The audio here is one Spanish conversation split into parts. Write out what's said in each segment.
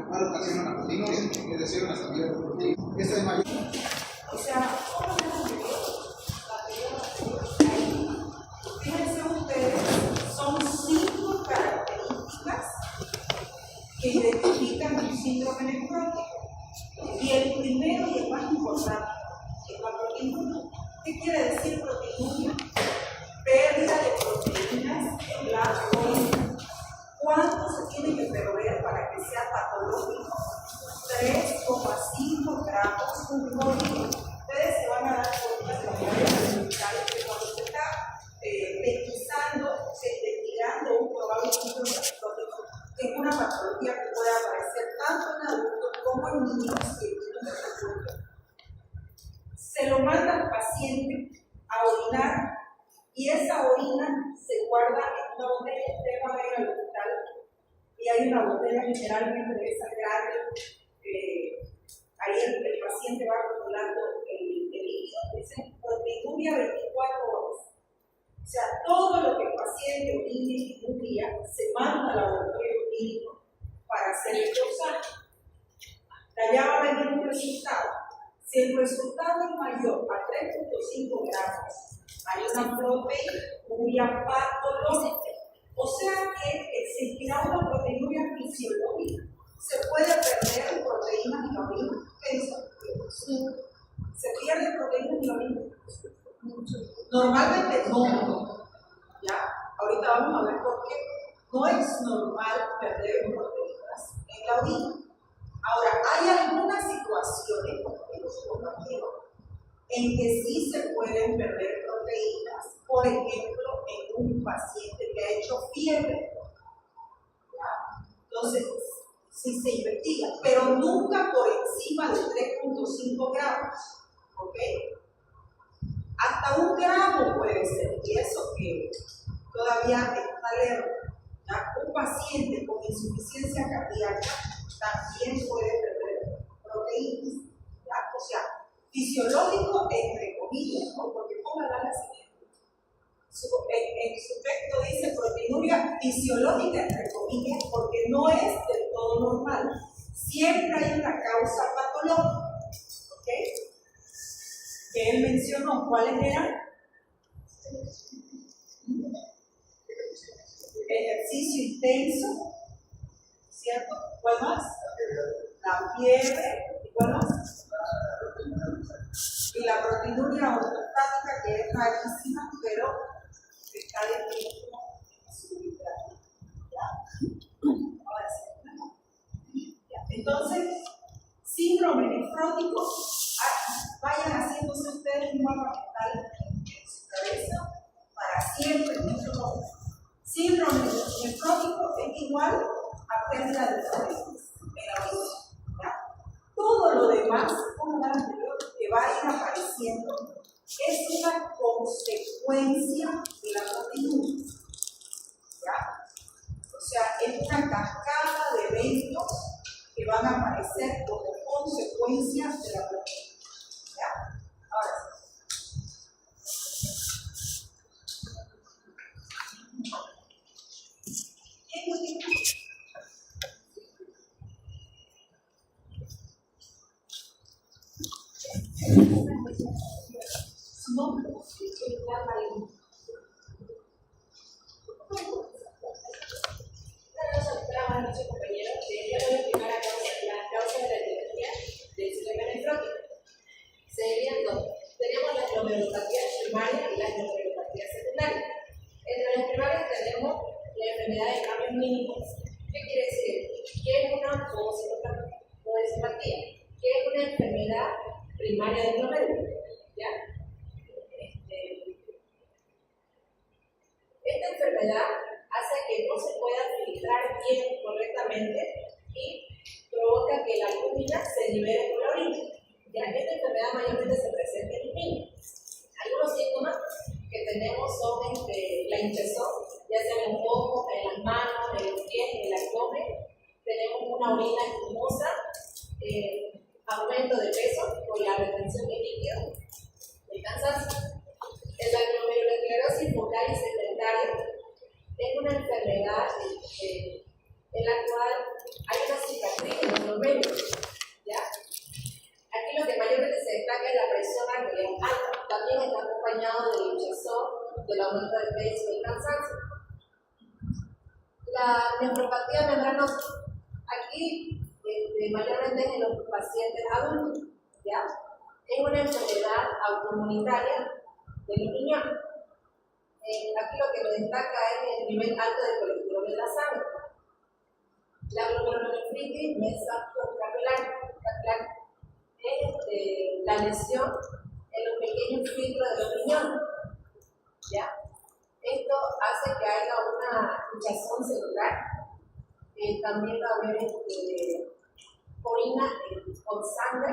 cual ocasiona la proteinuria, es decir, una salida de proteína. Esta es mayor. O sea, fíjense ustedes, son 5 características que identifican un síndrome nefrótico. Y el primero y el más importante es la proteinuria. ¿Qué quiere decir proteinuria? Pérdida de proteínas en la orina. ¿Cuánto se tiene que perder para que sea patológico? 3,5 gramos por litro. Ustedes se van a dar cuenta de la manera elemental que cuando se está pesquisando, investigando un probable síndrome nefrótico, que es una patología que puede aparecer tanto en adultos como en niños y en niños adultos. Se lo manda al paciente a orinar y esa orina se guarda en una botella. Usted va a ver al hospital y hay una botella generalmente de esas grandes. Ahí el paciente va acumulando el líquido, dice proteinuria 24 horas. O sea, todo lo que el paciente orine en un día se manda al laboratorio clínico para hacer el examen. De allá va a venir un resultado. Si el resultado es mayor a 3,5 gramos, hay una proteinuria patológica. O sea que existirá una proteinuria fisiológica. ¿Se puede perder proteínas en la orina? ¿Se pierde proteínas en la orina? Normalmente no. ¿Ya? Ahorita vamos a ver por qué. No es normal perder proteínas en la orina. Ahora, hay algunas situaciones, como los compañeros, en que sí se pueden perder proteínas. Por ejemplo, en un paciente que ha hecho fiebre. ¿Ya? Entonces, sí se investiga, pero nunca por encima de 3,5 gramos. ¿Ok? Hasta 1 gramo puede ser, y eso que todavía está lejos. Un paciente con insuficiencia cardíaca también puede perder proteínas. ¿Ya? O sea, fisiológico entre comillas, ¿no? Porque póngala la siguiente. En su texto dice proteinuria fisiológica entre comillas porque no es del todo normal. Siempre hay una causa patológica. ¿Ok? Que él mencionó. ¿Cuáles eran? Ejercicio intenso, ¿cierto? ¿Cuál más? La fiebre. ¿Y cuál más? Y la proteinuria ortostática, que es rarísima, pero está definido en su literatura. Ahora sí. Entonces, síndrome nefrótico, vayan haciéndose ustedes un mapa mental en su cabeza para siempre, mucho no. Síndrome nefrótico es igual a pérdida de proteínas en la orina. Todo lo demás, como la anterior, que va a ir apareciendo, es una consecuencia de la proteinuria. ¿Ya? O sea, es una cascada de eventos que van a aparecer como consecuencia de la proteinuria. ¿Ya? Ahora sí. Su nombre es la Marina. Buenas noches, compañeros. El día de hoy explicar la causa de la etiología del síndrome nefrótico. Serían dos. Tenemos las glomerulopatías primarias y las glomerulopatías secundarias. Entre las primarias tenemos la enfermedad de cambios mínimos. ¿Qué quiere decir? Que es una podocinopatía, que es una enfermedad primaria del glomérulo. ¿Ya? Esta enfermedad hace que no se pueda filtrar bien correctamente y provoca que la albúmina se libere por la orina. Ya esta enfermedad mayormente se presenta en los niños. Algunos síntomas que tenemos son la hinchazón, ya sea en los ojos, en las manos, en los pies, en el abdomen. Tenemos una orina espumosa, aumento de peso por la retención de líquido, el cansancio. La glomerulosclerosis focal y segmentaria es una enfermedad en la cual hay una cicatriz los médicos, ¿ya? Aquí lo que mayormente se destaca es la presión arterial alta, también está acompañado del hinchazón, del aumento del peso y del cansancio. La nefropatía membranosa, aquí mayormente es en los pacientes adultos, ¿ya? Es una enfermedad autoinmunitaria del riñón. Aquí lo que me destaca es el nivel alto de colesterol en la sangre. La glomerulonefritis mesangiocapillar es la lesión en los pequeños filtros de los riñones, ¿ya? Esto hace que haya una hinchazón celular, también va a haber orina con sangre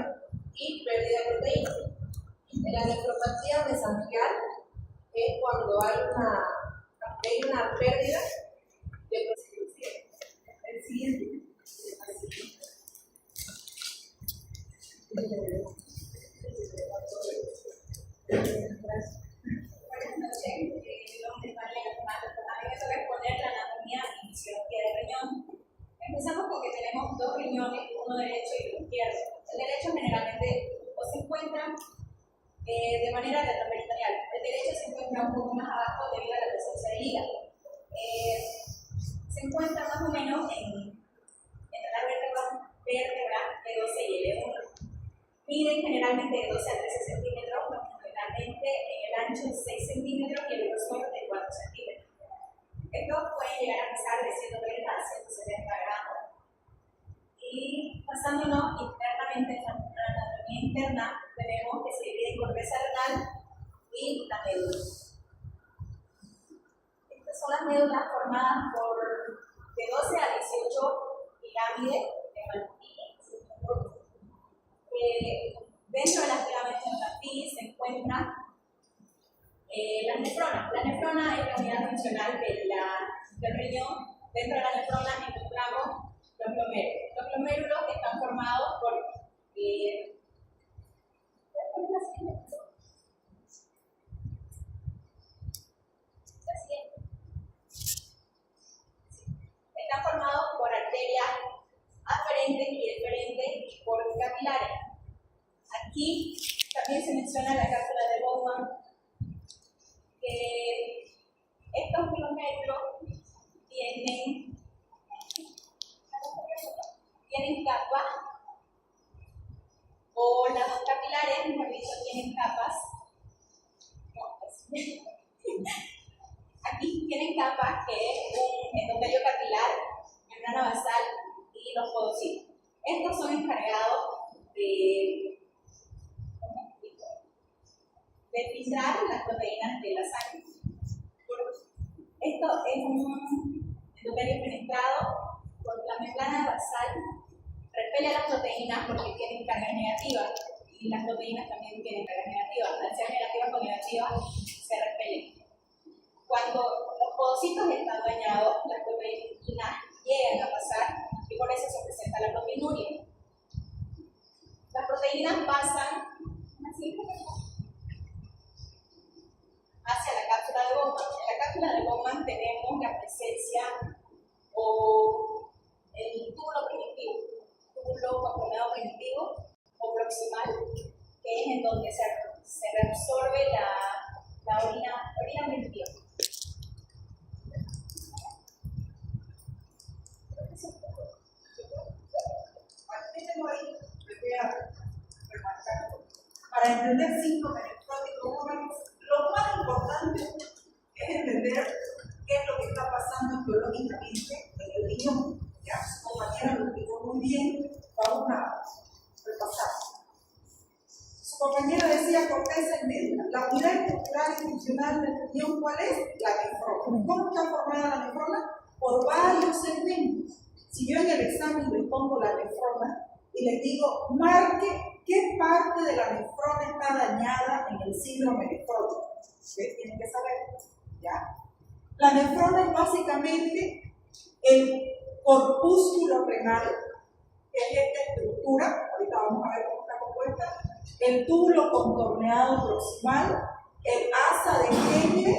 y pérdida de proteína. La nefropatía mesangial es cuando hay una pérdida de proteína. El siguiente. Buenas noches, mi nombre es Marlene Hernández. También me toca exponer la anatomía y fisiología del riñón. Empezamos con que tenemos dos riñones, uno derecho y uno izquierdo. El derecho generalmente se encuentra de manera retroperitoneal. El derecho se encuentra un poco más abajo debido a la presencia del hígado. Se encuentra más o menos entre la vértebra E12 y L1. Miden generalmente de 12 a 13 centímetros, generalmente en el ancho de 6 centímetros y el grosor de 4 centímetros. Estos pueden llegar a pesar de 130 a 170 gramos. Y pasándonos internamente en la anatomía interna, tenemos que se divide en corteza renal y la médula. Estas son las médulas formadas por de 12 a 18 pirámides de Malpighi. Dentro de las pirámides de Malpighi se encuentran las nefronas. La nefrona es la unidad funcional del riñón. Dentro de la nefrona encontramos los glomérulos. Los glomérulos están formados por están formados por arterias aferentes y deferentes y por capilares. Aquí también se menciona la cápsula de Bowman, que estos glomérulos tienen capas, o las capilares, mejor dicho, tienen capas. Aquí tienen capas que es un endotelio capilar, membrana basal y los podocitos. Estos son encargados de filtrar las proteínas de la sangre. Esto es un endotelio penetrado por la membrana basal, repele las proteínas porque tienen cargas negativas y las proteínas también tienen cargas negativas. Al ser negativas con negativas se repelen. Cuando los podocitos están dañados, las proteínas llegan a pasar y por eso se presenta la proteinuria. Las proteínas pasan hacia la cápsula de Bowman. En la cápsula de Bowman tenemos la presencia o el túbulo primitivo, túbulo conformado primitivo o proximal, que es en donde se reabsorbe la orina primitiva. Para entender síntomas nefróticos, lo más importante es entender qué es lo que está pasando biológicamente en el riñón. Ya su compañera lo explicó muy bien, vamos a repasar. Su compañera decía corteza y médula. La unidad estructural y funcional del riñón, ¿cuál es? La nefrona. ¿Cómo está formada la nefrona? Por varios segmentos. Si yo en el examen les pongo la nefrona y les digo, marque qué parte de la nefrona está dañada en el síndrome nefrótico. Ustedes tienen que saber, ¿ya? La nefrona es básicamente el corpúsculo renal, que es esta estructura, ahorita vamos a ver cómo está compuesta, el túbulo contorneado proximal, el asa de Henle,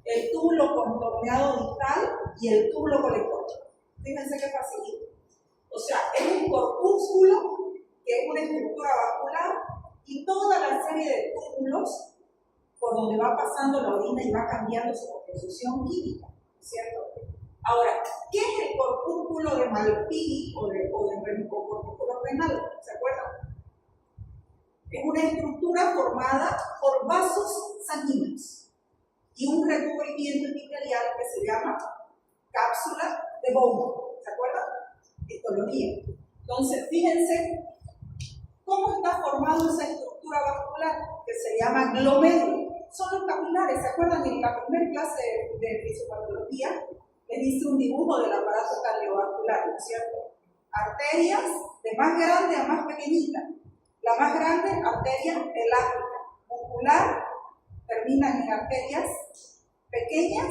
el túbulo contorneado distal y el túbulo colector. Fíjense qué facilito. O sea, es un corpúsculo que es una estructura vascular y toda la serie de túbulos por donde va pasando la orina y va cambiando su composición química, ¿cierto? Ahora, ¿qué es el corpúsculo de Malpighi o corpúsculo renal? ¿Se acuerdan? Es una estructura formada por vasos sanguíneos y un recubrimiento epitelial que se llama cápsula de Bowman. ¿Se acuerdan? Histología. Entonces, fíjense cómo está formada esa estructura vascular que se llama glomérulo. Son los capilares. ¿Se acuerdan? En la primera clase de fisiopatología les hice un dibujo del aparato cardiovascular, ¿no es cierto? Arterias de más grande a más pequeñita. La más grande, arteria elástica. Muscular, terminan en arterias pequeñas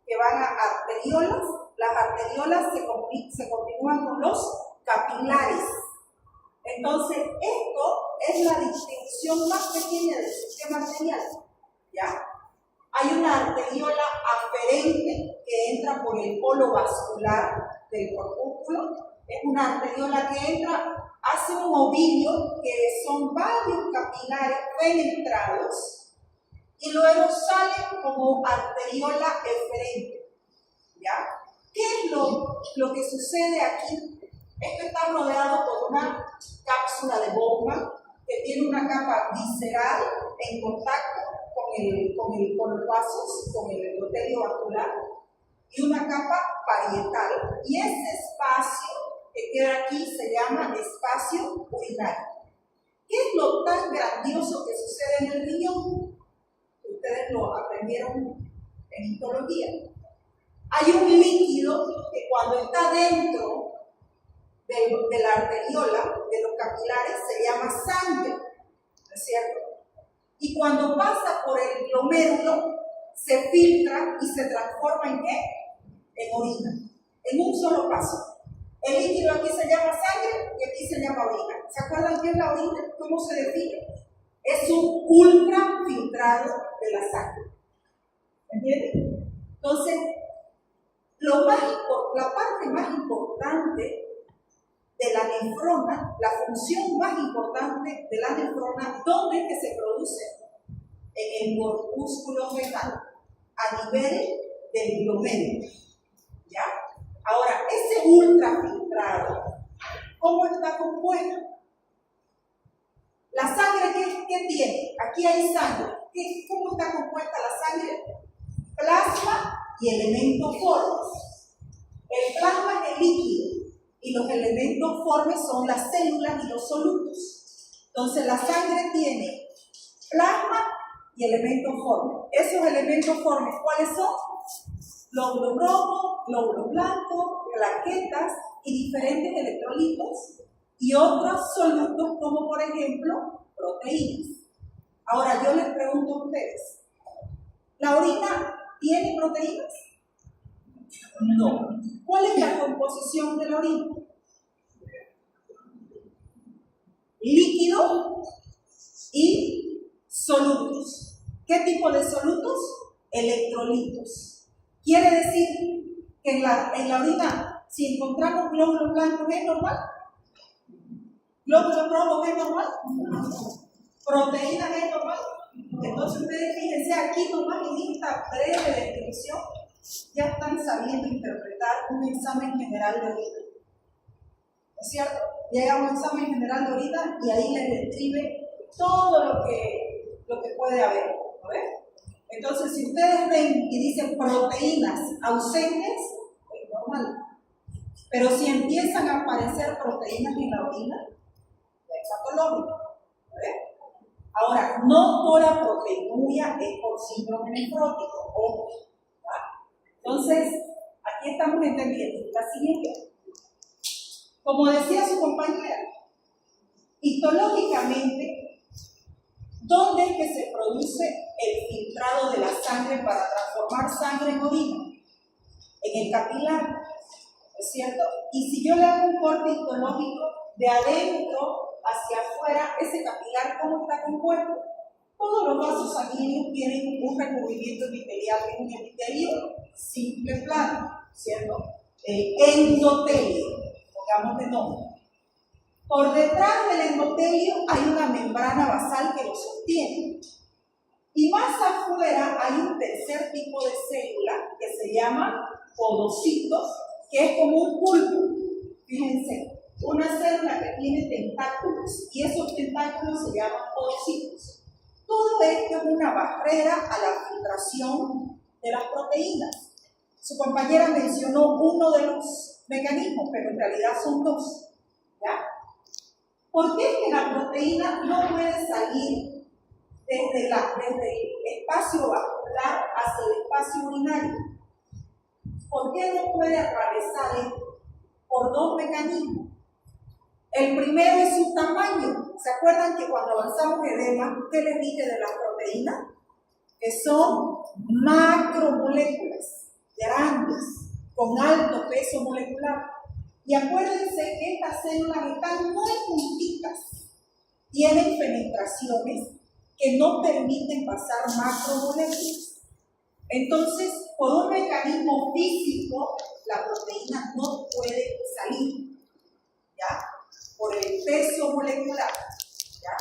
que van a arteriolas. Las arteriolas se continúan con los capilares. Entonces, esto es la distribución más pequeña del sistema arterial. ¿Ya? Hay una arteriola aferente que entra por el polo vascular del corpúsculo. Es una arteriola que entra, hace un ovillo que son varios capilares penetrados y luego sale como arteriola eferente. ¿Ya? ¿Qué es lo que sucede aquí? Esto está rodeado por una cápsula de Bowman que tiene una capa visceral en contacto con los vasos, con el endotelio vascular, y una capa parietal. Y ese espacio que queda aquí se llama espacio urinario. ¿Qué es lo tan grandioso que sucede en el riñón? Ustedes lo aprendieron en histología. Hay un líquido que cuando está dentro de la arteriola, de los capilares, se llama sangre, ¿no es cierto? Y cuando pasa por el glomérulo, se filtra y se transforma ¿en qué? En orina, en un solo paso. El líquido aquí se llama sangre y aquí se llama orina. ¿Se acuerdan qué es la orina? ¿Cómo se define? Es un ultrafiltrado de la sangre. ¿Entienden? Entonces, la parte más importante de la nefrona, la función más importante de la nefrona, ¿dónde es que se produce? En el corpúsculo renal, a nivel del glomérulo. ¿Ya? Ahora, ese ultrafiltrado, ¿cómo está compuesto? La sangre, ¿qué tiene? Aquí hay sangre. ¿Cómo está compuesta la sangre? Plasma y elementos formes. El plasma es el líquido y los elementos formes son las células y los solutos. Entonces la sangre tiene plasma y elementos formes. Esos elementos formes, ¿cuáles son? Glóbulos rojos, glóbulos blancos, plaquetas y diferentes electrolitos y otros solutos como por ejemplo proteínas. Ahora yo les pregunto a ustedes, ¿la orina tiene proteínas? No. ¿Cuál es la composición de la orina? Líquido y solutos. ¿Qué tipo de solutos? Electrolitos. Quiere decir que en la orina, si encontramos glóbulos blancos, ¿es normal? ¿Glóbulos rojos es normal? ¿Proteínas es normal? Entonces ustedes fíjense aquí nomás en esta breve descripción ya están sabiendo interpretar un examen general de orina. ¿Es cierto? Llega un examen general de orina y ahí les describe todo lo que puede haber. ¿No ves? Entonces, si ustedes ven y dicen proteínas ausentes, es normal. Pero si empiezan a aparecer proteínas en la orina, es patológico. ¿No ves? Ahora, no toda proteinuria es por síndrome nefrótico. Ojo. Entonces, aquí estamos entendiendo la siguiente. Como decía su compañera, histológicamente, ¿dónde es que se produce el filtrado de la sangre para transformar sangre en orina? En el capilar, ¿es cierto? Y si yo le hago un corte histológico de adentro hacia afuera, ese capilar, ¿cómo está compuesto? Todos los vasos sanguíneos tienen un recubrimiento epitelial, que es un epitelio simple plano, ¿cierto? El endotelio, digamos de no. Por detrás del endotelio hay una membrana basal que lo sostiene. Y más afuera hay un tercer tipo de célula que se llama podocitos, que es como un pulpo. Fíjense, una célula que tiene tentáculos y esos tentáculos se llaman podocitos. Todo esto es una barrera a la filtración de las proteínas. Su compañera mencionó uno de los mecanismos, pero en realidad son dos. ¿Ya? ¿Por qué es que la proteína no puede salir desde el espacio vascular hacia el espacio urinario? ¿Por qué no puede atravesar esto? Por dos mecanismos. El primero es su tamaño. ¿Se acuerdan que cuando avanzamos en edema, qué les dije de las proteínas? Que son macromoléculas, grandes, con alto peso molecular. Y acuérdense que estas células están muy juntitas, tienen penetraciones que no permiten pasar macromoléculas. Entonces, por un mecanismo físico, la proteína no puede salir, ¿ya? Por el peso molecular, ¿ya?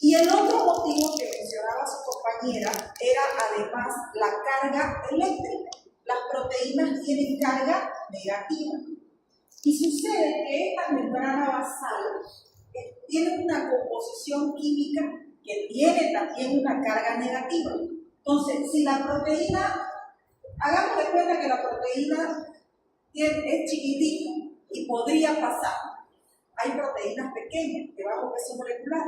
Y el otro motivo que mencionaba su compañera era además la carga eléctrica. Las proteínas tienen carga negativa. Y sucede que esta membrana basal tiene una composición química que tiene también una carga negativa. Entonces, si la proteína, hagamos de cuenta que la proteína es chiquitita y podría pasar. Hay proteínas pequeñas de bajo peso molecular.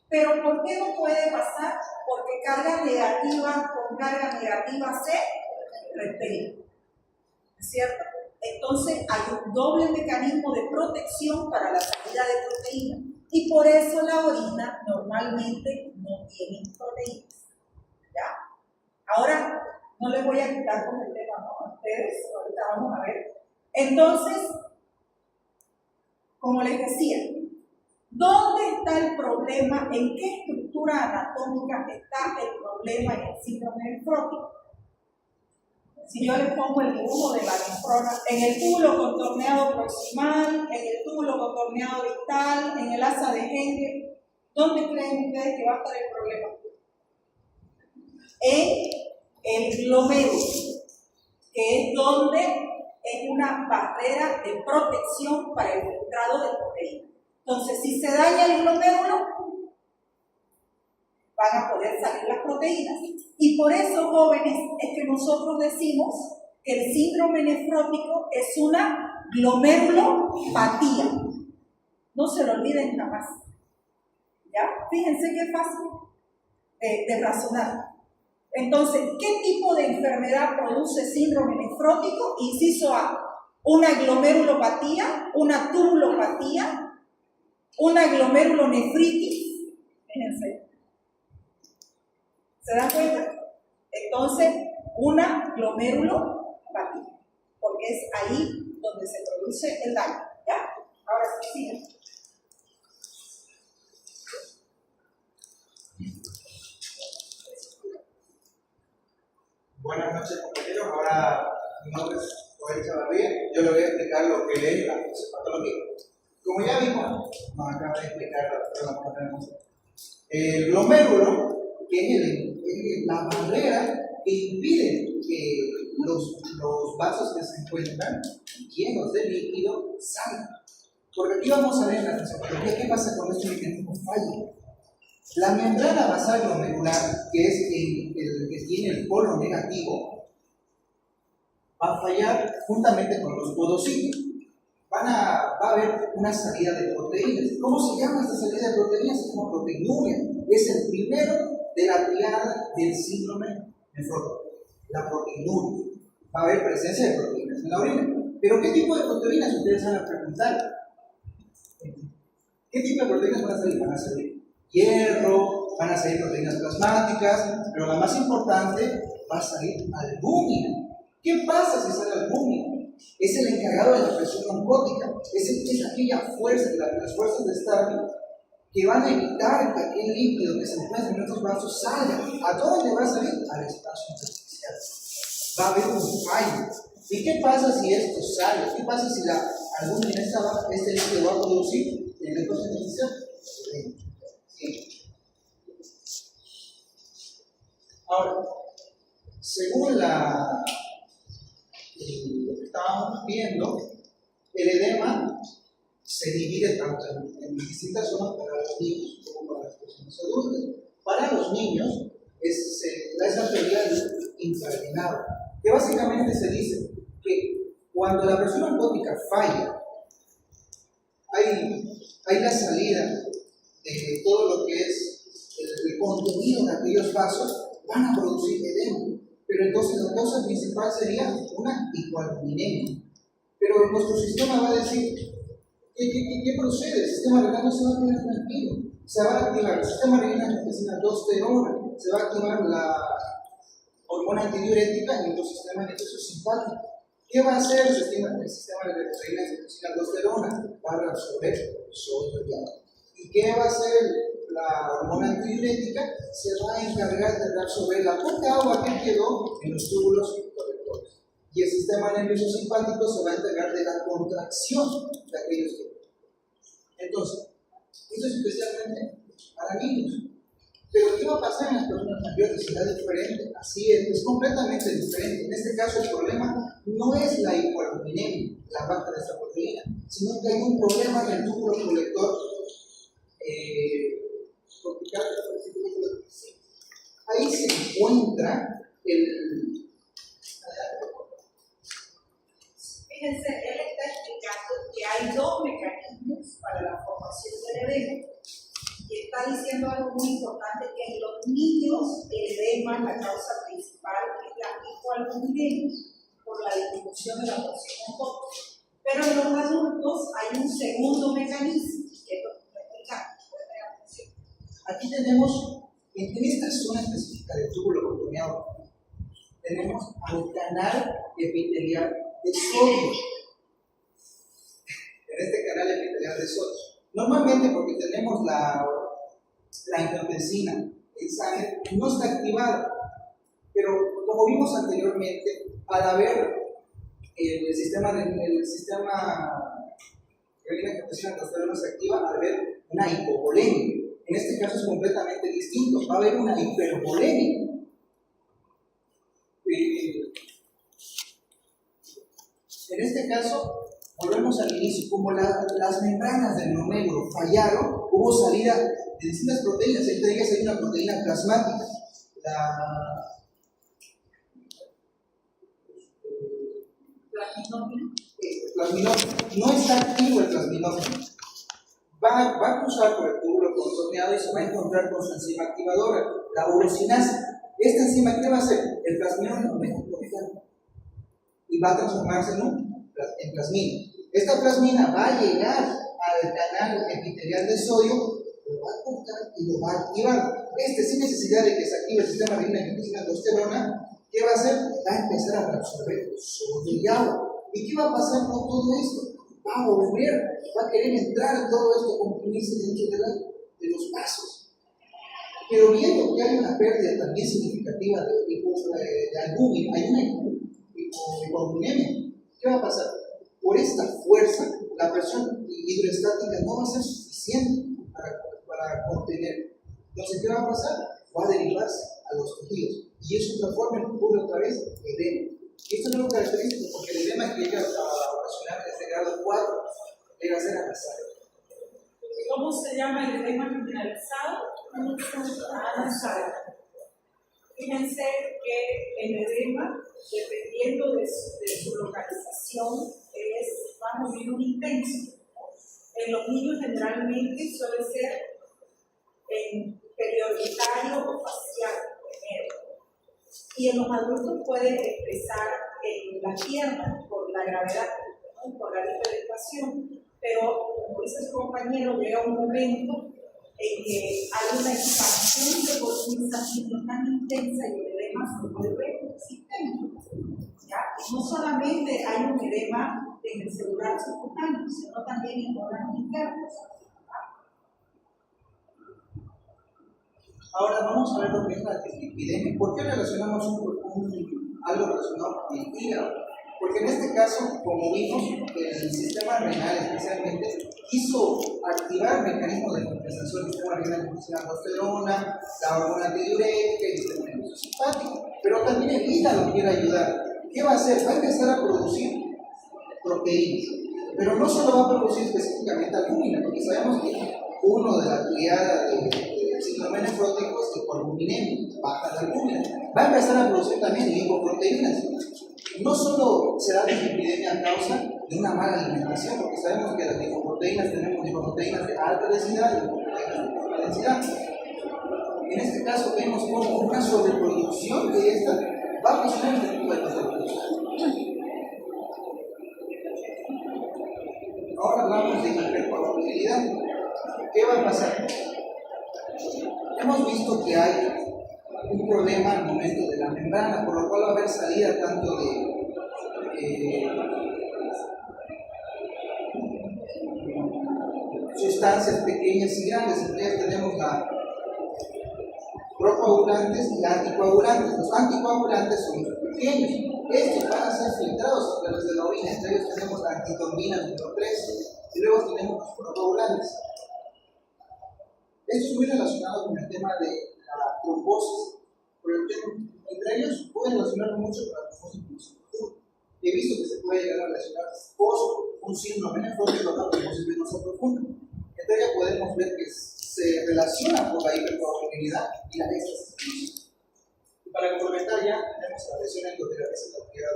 Pero ¿por qué no puede pasar? Porque carga negativa con carga negativa se repelen. ¿Es cierto? Entonces hay un doble mecanismo de protección para la salida de proteínas. Y por eso la orina normalmente no tiene proteínas. ¿Ya? Ahora no les voy a quitar con el tema, ¿no? A ustedes, ahorita vamos a ver. Entonces, como les decía, ¿dónde está el problema? ¿En qué estructura anatómica está el problema en el síndrome nefrótico? Si yo les pongo el dibujo de la nefrona, en el túbulo contorneado proximal, en el túbulo contorneado distal, en el asa de Henle, ¿dónde creen ustedes que va a estar el problema? En el glomérulo, que es donde es una barrera de protección para el filtrado de proteínas. Entonces, si se daña el glomérulo, van a poder salir las proteínas. Y por eso, jóvenes, es que nosotros decimos que el síndrome nefrótico es una glomerulopatía. No se lo olviden jamás. ¿Ya? Fíjense qué fácil de razonar. Entonces, ¿qué tipo de enfermedad produce síndrome nefrótico? Inciso A, una glomerulopatía, una tubulopatía, una glomerulonefritis. Fíjense. ¿Se dan cuenta? Entonces, una glomerulopatía, porque es ahí donde se produce el daño. ¿Ya? Ahora sí, sigan. Buenas noches, compañeros. Ahora mi nombre es Joel Chavarría. Yo le voy a explicar lo que es la patología. Como ya vimos, nos acaba de explicar la patología. El glomérulo, que es la barrera que impide que los vasos que se encuentran llenos de líquido salgan. Porque aquí vamos a ver en la fisiopatología qué pasa cuando este mecanismo falla. La membrana basal glomerular, que es el que tiene el polo negativo, va a fallar juntamente con los podocitos. Va a haber una salida de proteínas. ¿Cómo se llama esta salida de proteínas? Se llama proteinuria. Es el primero de la triada del síndrome nefrótico. La proteinuria. Va a haber presencia de proteínas en la orina. ¿Pero qué tipo de proteínas? Ustedes van a preguntar. ¿Qué tipo de proteínas van a salir? Van a salir hierro, van a salir proteínas plasmáticas, pero la más importante va a salir albúmina. ¿Qué pasa si sale albúmina? Es el encargado de la presión oncótica, es aquella fuerza, las fuerzas de Starling que van a evitar que aquel líquido que se encuentra en nuestros vasos salga. ¿A dónde va a salir? Al espacio intersticial. Va a haber un fallo. ¿Y qué pasa si esto sale? ¿Qué pasa si albúmina está baja, este líquido va a producir el glucosa artificial. Sí. Ahora, según lo que estábamos viendo, el edema se divide tanto en distintas zonas para los niños como para las personas adultas. Para los niños se da esa teoría del infradenado, que básicamente se dice que cuando la presión osmótica falla, hay la salida de todo lo que es el contenido de aquellos vasos, van a producir edema. Pero entonces la causa principal sería una hipoalbuminemia. Pero nuestro sistema va a decir, ¿qué procede? El sistema renal no se va a quedar tranquilo. Se va a activar el sistema renal angiotensina aldosterona, se va a activar la hormona antidiurética y nuestro sistema nervioso simpático. ¿Qué va a hacer el sistema renal angiotensina aldosterona? Va a reabsorber sodio y agua. ¿Y qué va a hacer la hormona antidiurética? Se va a encargar de reabsorber la poca agua que quedó en los túbulos colectores. Y el sistema nervioso simpático se va a encargar de la contracción de aquellos túbulos. Entonces, esto es especialmente para niños. Pero ¿qué va a pasar en las personas mayores? Será diferente. Así es completamente diferente. En este caso, el problema no es la hipoalbuminemia, la baja de esta proteína, sino que hay un problema en el túbulo colector cortical. Ahí se encuentra el. Fíjense, él está explicando que hay dos mecanismos para la formación del edema. Y está diciendo algo muy importante, que en los niños el edema, la causa principal es la hipoalbuminemia, por la disminución de la presión osmótica. Pero en los adultos hay un segundo mecanismo, que es lo que está explicando. Aquí tenemos, en esta zona específica del túbulo contorneado, tenemos al canal epitelial de sodio. En este canal epitelial de sodio. Normalmente, porque tenemos la angiotensina en sangre, no está activada. Pero como vimos anteriormente, al haber el sistema angiotensina aldosterona se activa, al haber una hipovolemia. En este caso es completamente distinto, va a haber una hipervolemia. En este caso, volvemos al inicio, como las membranas del glomérulo fallaron, hubo salida de distintas proteínas. Entre ellas hay una proteína plasmática, plasminógeno. No está activo el plasminógeno. Va a cruzar por el túbulo contorneado y se va a encontrar con su enzima activadora, la urosinasa. Esta enzima, ¿qué va a hacer? El plasminógeno y va a transformarse en plasmina. Esta plasmina va a llegar al canal epitelial de sodio, lo va a cortar y lo va a activar. Sin necesidad de que se active el sistema renal angiotensina aldosterona, ¿qué va a hacer? Va a empezar a reabsorber sodio y agua. ¿Y qué va a pasar con todo esto? Va a volver, va a querer entrar todo esto, comprimirse dentro de los vasos. Pero viendo que hay una pérdida también significativa de albúmina, hay una hipoalbuminemia, ¿qué va a pasar? Por esta fuerza, la presión hidroestática no va a ser suficiente para contener. Entonces, ¿qué va a pasar? Va a derivarse a los tejidos. Y eso transforma ocurre otra vez edema. Y esto es algo característico, porque el edema que llega a ocasionar es de grado 4, llega a ser avanzado. ¿Cómo se llama el edema generalizado? Avanzado. Fíjense que el edema, dependiendo de su localización, va a morir un intenso. En los niños generalmente suele ser en perioditario o facial primero. Y en los adultos puede expresar en las piernas por la gravedad, ¿no? Por la hiperexpansión. Pero, como dice su compañero, llega un momento en que hay una expansión de volumen sanguíneo tan intensa y el edema se vuelve sistémico. Y no solamente hay un edema en el celular subcutáneo, sino también en órganos internos. Ahora vamos a ver lo que es la dislipidemia. ¿Por qué relacionamos algo relacionado con el hígado? Porque en este caso, como vimos, el sistema renal especialmente quiso activar mecanismos de compensación. El sistema renal funciona la aldosterona, la hormona antidiurética y el sistema nervioso simpático. Pero también el hígado quiere ayudar. ¿Qué va a hacer? Va a empezar a producir proteínas. Pero no solo va a producir específicamente albúmina, porque sabemos que uno de la triada de síndrome nefrótico es hipoalbuminemia, baja la albúmina. Va a empezar a producir también lipoproteínas. No solo se da dislipidemia a causa de una mala alimentación, porque sabemos que las lipoproteínas tenemos lipoproteínas de alta densidad y lipoproteínas de baja densidad. En este caso vemos como una sobreproducción de esta va a ocasionar este tipo de sobreproducción. Ahora hablamos de hipercoagulabilidad. ¿Qué va a pasar? Hemos visto que hay un problema al momento de la membrana, por lo cual va a haber salida tanto de sustancias pequeñas y grandes. Entre ellas tenemos la procoagulantes y anticoagulantes. Los anticoagulantes son los pequeños. Estos van a ser filtrados a través de la orina. Entre ellos tenemos la antitonina número 3 y luego tenemos los procoagulantes. Esto es muy relacionado con el tema de la trombosis. Entre ellos pueden relacionarlo mucho con la trombosis venosa profunda. He visto que se puede llegar a relacionar un síndrome nefrótico con la trombosis venosa profunda. Entre ellas podemos ver que se relaciona con la hipercoagulabilidad y la éxtasis. Y para complementar ya tenemos la lesión endoterapia secundaria.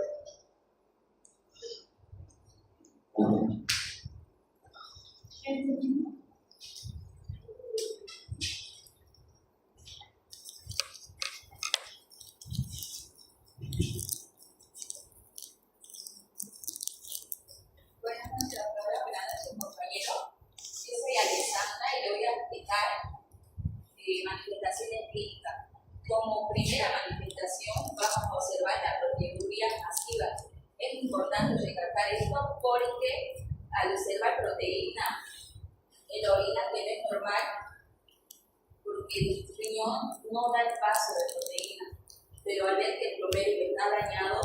Buenas noches, doctora. Buenas noches, compañero. Yo soy Alessandra y le voy a explicar manifestaciones clínicas. Como primera manifestación vamos a observar la proteinuria masiva. Es importante recalcar esto porque al observar proteína en la orina que no es normal, porque el riñón no da el paso de proteína, pero al ver que el glomérulo está dañado,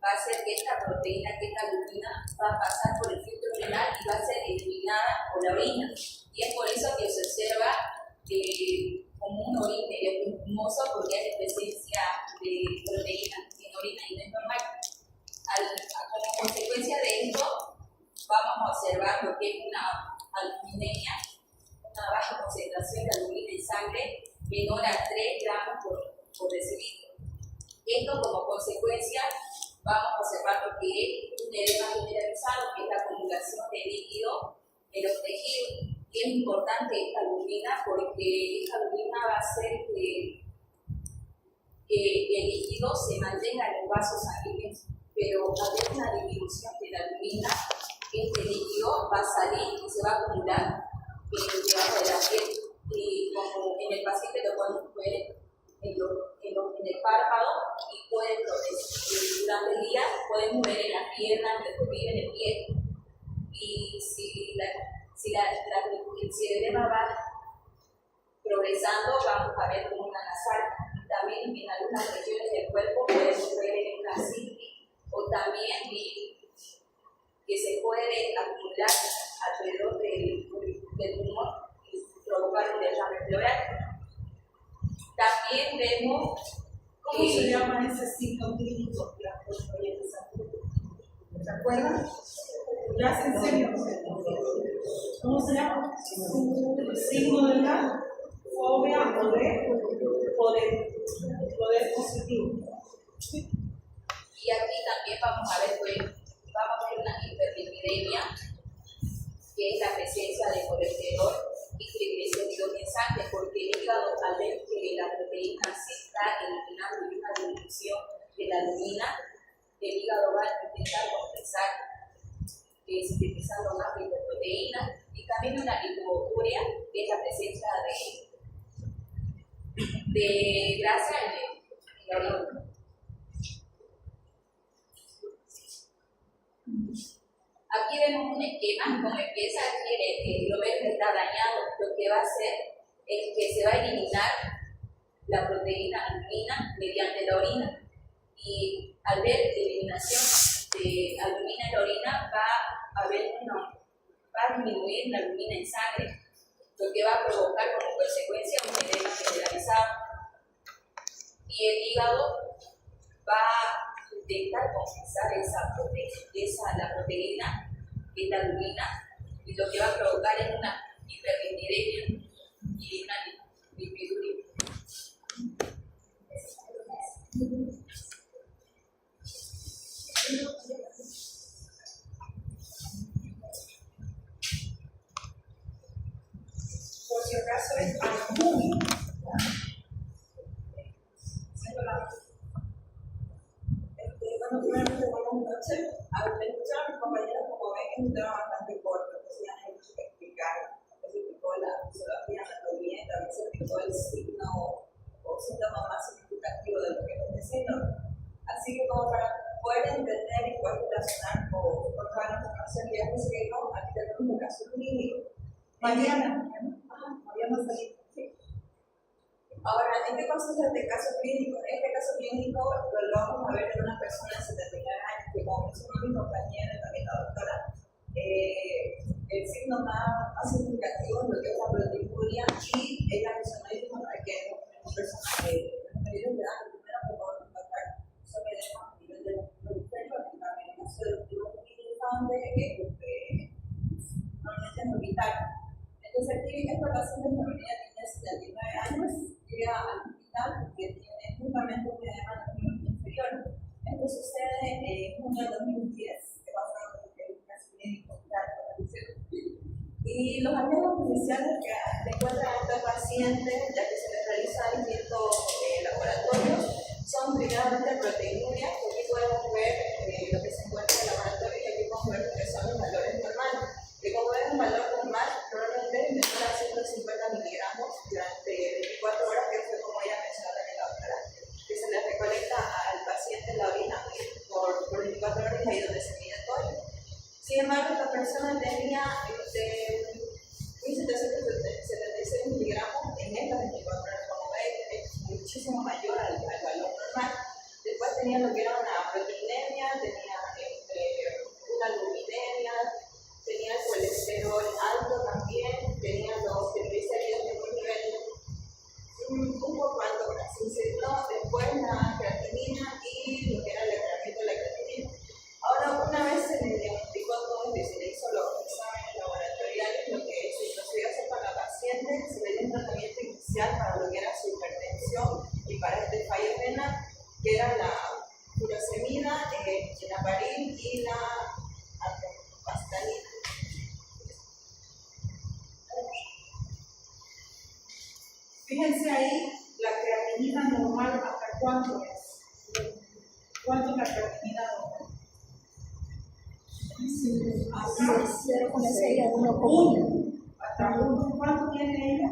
va a hacer que esta proteína, que esta albúmina, va a pasar por el filtro renal y va a ser eliminada por la orina. Y es por eso que se observa como un orín medio espumoso, porque hay presencia de proteína en orina y no es normal. Como consecuencia de esto, vamos a observar lo que es una albuminemia, una baja concentración de albúmina en sangre menor a 3 gramos por decilitro. Esto como consecuencia vamos a observar lo que es un edema generalizado, que es la acumulación de líquido en los tejidos. Y es importante esta albúmina porque esta albúmina va a hacer que el líquido se mantenga en los vasos sanguíneos, pero al haber una disminución de la albúmina, este líquido va a salir y se va a acumular debajo de la piel. Y como en el paciente lo podemos ver en el párpado y durante el día podemos ver en las piernas, en el tobillo, en el pie. Y si el edema va progresando, vamos a ver como una nasal. También en algunas regiones del cuerpo podemos ver en una citis o también que se puede acumular alrededor del tumor y provocar un derrame pleural. También vemos. ¿Cómo se llama ese signo clínico que las personas ¿se acuerdan? Ya se enseñó. ¿Cómo se llama? El signo de la fobia o de poder positivo. Y aquí también vamos a ver una hiperlipidemia, que es la presencia de colesterol y triglicéridos en sangre, porque el hígado, al ver que la proteína se está eliminando y una disminución de la albúmina, el hígado va a intentar compensar sintetizando más lipoproteínas y también una lipouria, que es la presencia de grasa en la orina. Aquí vemos un esquema, como empieza aquí el glomérulo está dañado, lo que va a hacer es que se va a eliminar la proteína albúmina mediante la orina. Y al ver eliminación de albumina en la orina va a disminuir la albumina en sangre, lo que va a provocar como consecuencia un edema generalizado. Y el hígado va a intentar compensar la proteína, que es la albumina, y lo que va a provocar es una hiperlipidemia y una lipiduria. Por si acaso es albúmina. Buenas noches. A escuchar a mis compañeros, como ven, es un tema bastante corto, entonces ya no hay mucho que explicar. Se explicó la fisiología, la anatomía, y también se explicó el signo o síntoma más significativo de lo que es el síndrome. Así que, como para poder entender y poder relacionar con toda la información que ya recibimos, aquí tenemos un caso clínico. Mariana Salido. Ahora, ¿en qué consiste este caso clínico? Este caso clínico lo vamos a ver en una persona de 79 años, que como mencionó mi compañera y también la doctora, el signo más significativo es lo que es la proteinuria, y ella mencionó que es una persona que en los periodos de edad, primero que podemos encontrar son edemas a nivel de los inferiores, en cambio en el caso de los tipos infantes, normalmente es orbital. Entonces aquí esta paciente femenina tiene 79 años, llega al hospital porque tiene justamente un edema en los miembros inferiores. Esto sucede en junio de 2010, que pasa en el caso clínico. Y los hallazgos iniciales que encuentran a esta paciente, ya que se les realiza distintos laboratorios, son primeramente proteinuria, que aquí podemos ver lo que se encuentra en el laboratorio, y aquí podemos ver lo que son los valores normales. Que como es un valor normal, normalmente es menor a 150 miligramos durante 24 horas, que fue como ella mencionó también la doctora, que se le recolecta al paciente en la orina por 24 horas, y ahí donde se mide todo. Sin embargo, esta persona tenía 1.776 miligramos en estas 24 horas, como veis, es muchísimo mayor al valor normal. Después tenía lo que era una proteinemia, tenía una albuminemia, tenía el colesterol alto también, tenía los triglicéridos en un nivel un poco alto, por así decirlo. Después la creatinina y lo que era el tratamiento de la creatinina. Ahora, una vez se le diagnosticó todo esto y se le hizo los exámenes laboratoriales, lo que se procedió a hacer con la paciente, se le dio un tratamiento inicial para lo que era su hipertensión y para este fallo renal, que era la furosemida, enaparil y la atorvastatina. Fíjense ahí, la creatinina normal, ¿hasta cuánto es? ¿Cuánto es la creatinina normal? Hasta 0,6 hasta 1. ¿Cuánto tiene ella?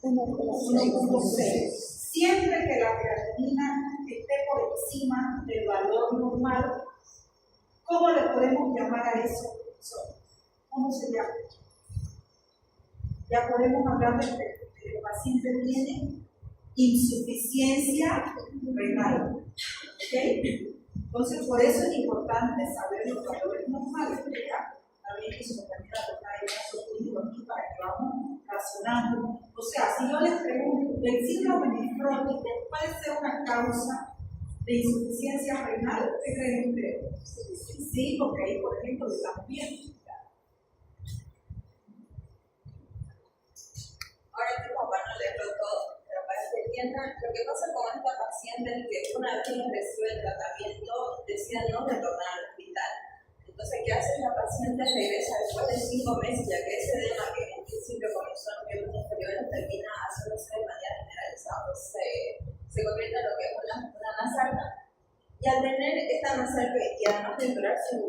1,6. Siempre que la creatinina esté por encima del valor normal, ¿cómo le podemos llamar a eso? ¿Cómo se llama? Ya podemos hablar de que el paciente tiene insuficiencia renal. ¿Ok? Entonces, por eso es importante saber los valores normales. ¿Ya? También hizo también la doctora de caso clínico aquí para que vamos razonando. O sea, si yo les pregunto, ¿el síndrome nefrótico puede ser una causa de insuficiencia renal? ¿Qué creen ustedes? Sí, porque ahí, por ejemplo, lo estamos viendo. Ahora que papá no le todo, pero para que entiendan, lo que pasa con esta paciente es que una vez que recibe el tratamiento, decide no retornar al hospital. Entonces, ¿qué hace la paciente? Regresa después de 5 meses, ya que ese edema que en principio comenzó en los miembros inferiores termina haciéndose de manera generalizada, se convierte en lo que es una nasarca. Y al tener esta nasarca, y además de empeorar además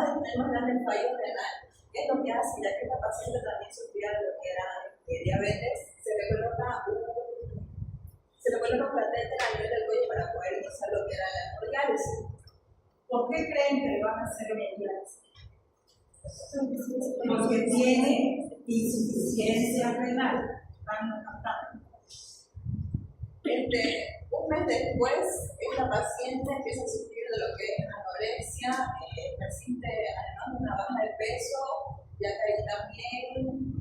de tener más grandes fallos renal, ¿qué es lo que hace? Ya que esta paciente también sufría de lo que era diabetes, se le coloca un platente a nivel del cuello para poder iniciar lo que era la hemodiálisis. ¿Por qué creen que le van a hacer hemodiálisis? Porque tiene insuficiencia renal. Un mes después, esta paciente empieza a sufrir de lo que es anorexia, persiste además de una baja de peso, ya que ahí también,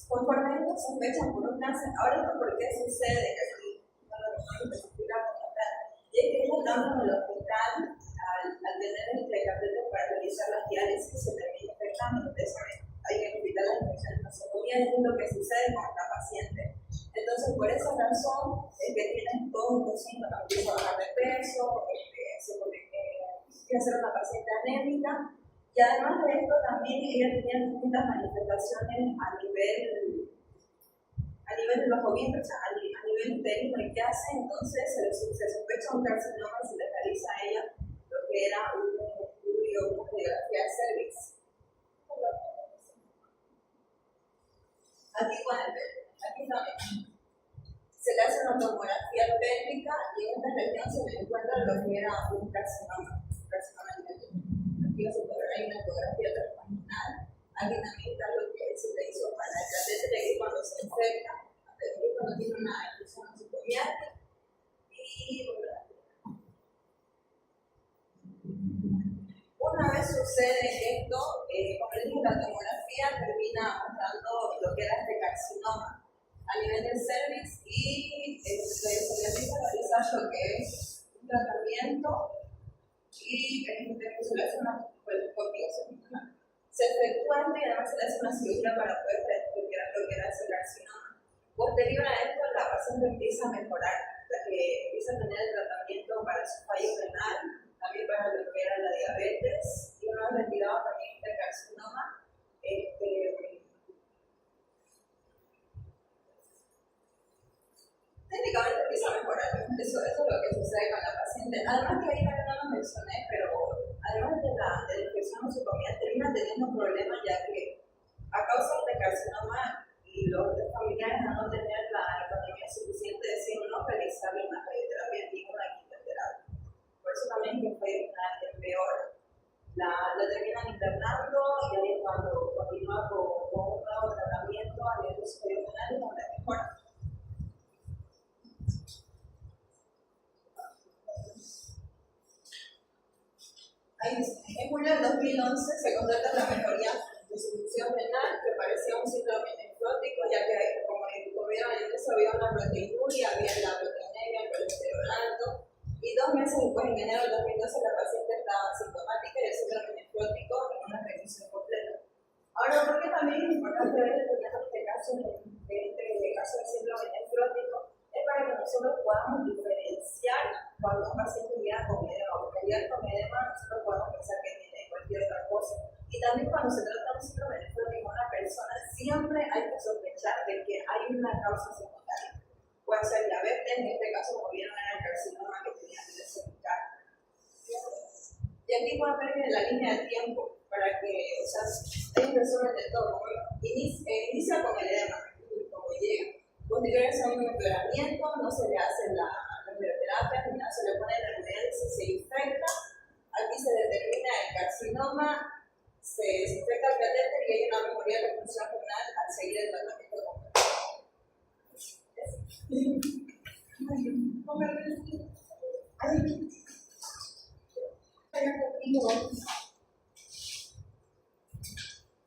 conforme esto sospechan por un cáncer. Ahora esto por qué sucede, que aquí no lo explica como tal, y es que estando en el hospital, al tener el catéter para realizar las diálisis, se termina infectando. Entonces, hay que evitar las infecciones nosocomiales, es lo que sucede con esta paciente. Entonces, por esa razón, es que tienen todos los síntomas, empieza a bajar de peso, quiere ser una paciente anémica, y además de esto, también ella tenía distintas manifestaciones a nivel de los ovieros, o sea, a nivel uterino, y qué hace, entonces se sospecha un carcinoma y se le realiza a ella lo que era un estudio, una radiografía de cervix. Aquí también se le hace una tomografía pélvica y en esta región se le encuentra lo que era un carcinoma endométrico. Aquí se puede ver ahí una ecografía transvaginal. Aquí también está lo que se le hizo para el catéter, aquí cuando se infecta, aquí cuando tiene una infección nosocomial. Y una vez sucede esto, como les dije, la tomografía termina mostrando lo que era este carcinoma a nivel del cervix y se le empieza a realizar lo que es un tratamiento y se le hace una colposcopia. Se efectúa y además se le hace una cirugía para poder detectar lo que era ese carcinoma. Posterior a esto, la paciente empieza a mejorar, empieza a tener el tratamiento para su fallo renal, también para lo que era la diabetes, y una vez retirado también este carcinoma, técnicamente empieza a mejorar. Eso es lo que sucede con la paciente. Además que ahí también no lo mencioné, pero además de la infección nosocomial termina teniendo problemas, ya que a causa de carcinoma y los familiares a no tener la economía suficiente deciden no realizarle una radioterapia ni una quimioterapia. Por eso también que fue el peor. La terminan internando y ahí es cuando continúa con un nuevo tratamiento a nivel superior y donde mejora. En julio del 2011 se constata la mejoría de su función renal, que parecía un síndrome nefrótico, ya que, como vieron ayer, había una proteinuria, había la proteinuria, el colesterol alto, y 2 meses después, en enero del 2012, la paciente estaba asintomática y el síndrome nefrótico en una remisión completa. Ahora, ¿por qué también es importante ver este caso del síndrome nefrótico? Es para que nosotros podamos diferenciar cuando un paciente llega con edema, porque al llegar con edema nosotros podemos pensar que tiene cualquier otra cosa. Y también cuando se trata de un síndrome nefrótico en una persona, siempre hay que sospechar de que hay una causa secundaria. Puede ser diabetes, en este caso, como vieron, era el carcinoma que tenía que cervical. Y aquí pueden ver la línea de tiempo para que, o sea, hay un resumen de todo. Inicia con el edema, como llega. Posterior a un empeoramiento, no se le hace la radioterapia, ni nada, se le pone la diálisis, se infecta, aquí se determina el carcinoma, se desinfecta el catéter y hay una mejoría de la función renal al seguir el tratamiento completo.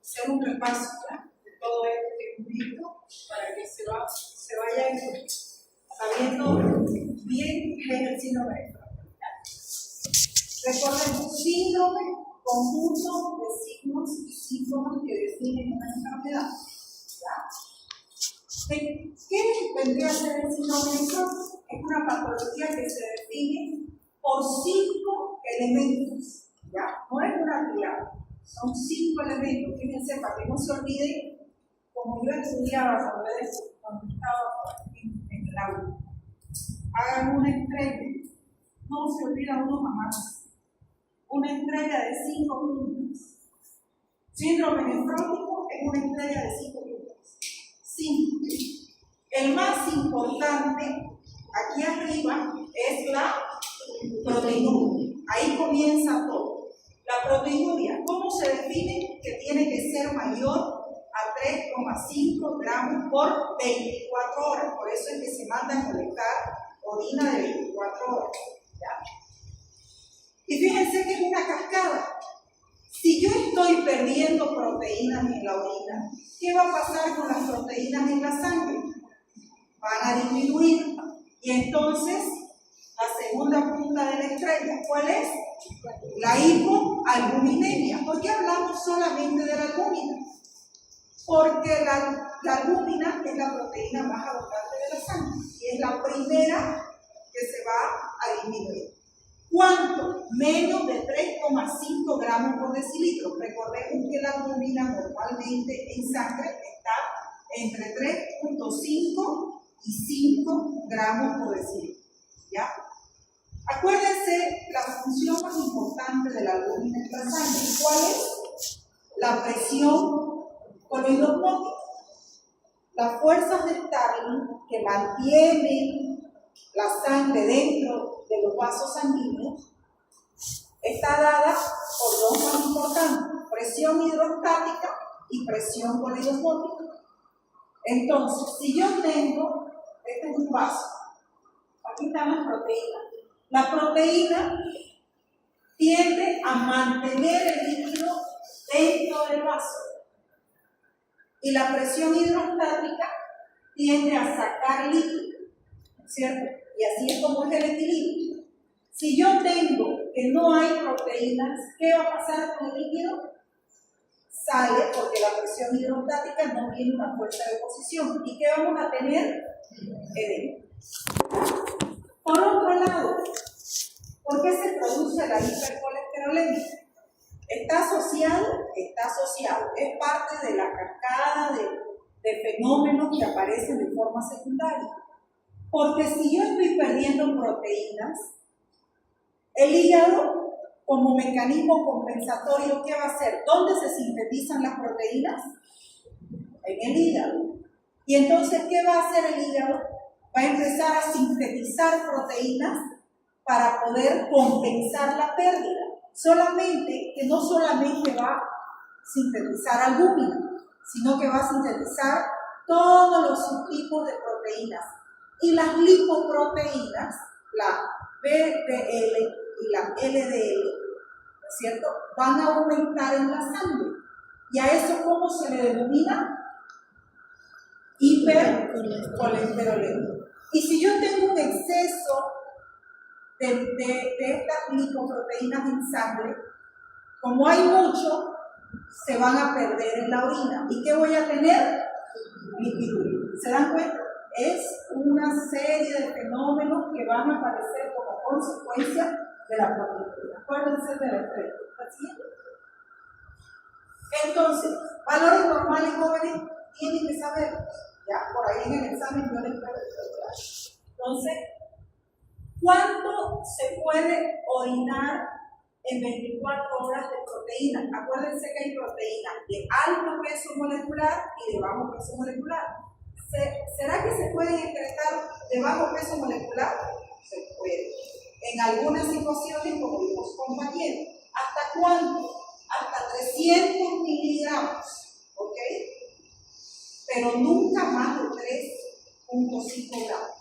Hacer un repaso de todo esto que hemos visto para que se vaya sabiendo bien qué es el síndrome nefrótico. Recuerden, un síndrome, conjunto de signos y síntomas que definen una enfermedad. ¿Qué vendría a ser el síndrome nefrótico? Es una patología que se define por 5 elementos. ¿Ya? No es una triada, son 5 elementos. Fíjense, para que no se olviden, como yo estudiaba cuando estaba en el aula. Hagan una estrella, no se olvida uno jamás. Una estrella de 5 puntos. Síndrome nefrótico es una estrella de 5 puntos. 5. El más importante, aquí arriba, es la proteinuria. Ahí comienza todo. La proteinuria, ¿cómo se define? Que tiene que ser mayor a 3,5 gramos por 24 horas. Por eso es que se manda a colectar orina de 24 horas. ¿Ya? Y fíjense que es una cascada. Si yo estoy perdiendo proteínas en la orina, ¿qué va a pasar con las proteínas en la sangre? Van a disminuir. Y entonces, la segunda punta de la estrella, ¿cuál es? La hipoalbuminemia. ¿Por qué hablamos solamente de la albúmina? Porque la albúmina es la proteína más abundante de la sangre y es la primera que se va a disminuir. ¿Cuánto? Menos de 3,5 gramos por decilitro. Recordemos que la albúmina normalmente en sangre está entre 3,5 y 5 gramos por decilitro. ¿Ya? Acuérdense la función más importante de la albúmina en la sangre. ¿Cuál es? La presión coloidosmótica. Las fuerzas de Starling que mantienen la sangre dentro de los vasos sanguíneos está dada por dos más importantes: presión hidrostática y presión coloidosmótica. Entonces, si yo tengo, este es un vaso, aquí están las proteínas. La proteína tiende a mantener el líquido dentro del vaso y la presión hidrostática tiende a sacar líquido, ¿cierto? Y así es como es el equilibrio. Si yo tengo que no hay proteínas, ¿qué va a pasar con el líquido? Sale porque la presión hidrostática no tiene una fuerza de oposición. ¿Y qué vamos a tener? Edema. Por otro lado, ¿por qué se produce la hipercolesterolemia? Está asociado, es parte de la cascada de fenómenos que aparecen de forma secundaria. Porque si yo estoy perdiendo proteínas, el hígado, como mecanismo compensatorio, ¿qué va a hacer? ¿Dónde se sintetizan las proteínas? En el hígado. Y entonces, ¿qué va a hacer el hígado? Va a empezar a sintetizar proteínas para poder compensar la pérdida. Solamente que no solamente va a sintetizar albúmina, sino que va a sintetizar todos los subtipos de proteínas. Y las lipoproteínas, la VDL y la LDL, ¿no es cierto?, van a aumentar en la sangre. ¿Y a eso cómo se le denomina? Hipercolesterolemia. Y si yo tengo un exceso de estas lipoproteínas en sangre, como hay mucho, se van a perder en la orina. ¿Y qué voy a tener? Lipiduria. ¿Se dan cuenta? Es una serie de fenómenos que van a aparecer como consecuencia de la proteína. Acuérdense de la estrella. Entonces, valores normales jóvenes tienen que saber. Ya, por ahí en el examen yo les puedo preguntar. Entonces, ¿cuánto se puede orinar en 24 horas de proteína? Acuérdense que hay proteínas de alto peso molecular y de bajo peso molecular. ¿Será que se pueden excretar de bajo peso molecular? Se puede. En algunas situaciones, como los compañeros. ¿Hasta cuánto? Hasta 300 miligramos. ¿Ok? Pero nunca más de 3,5 gramos.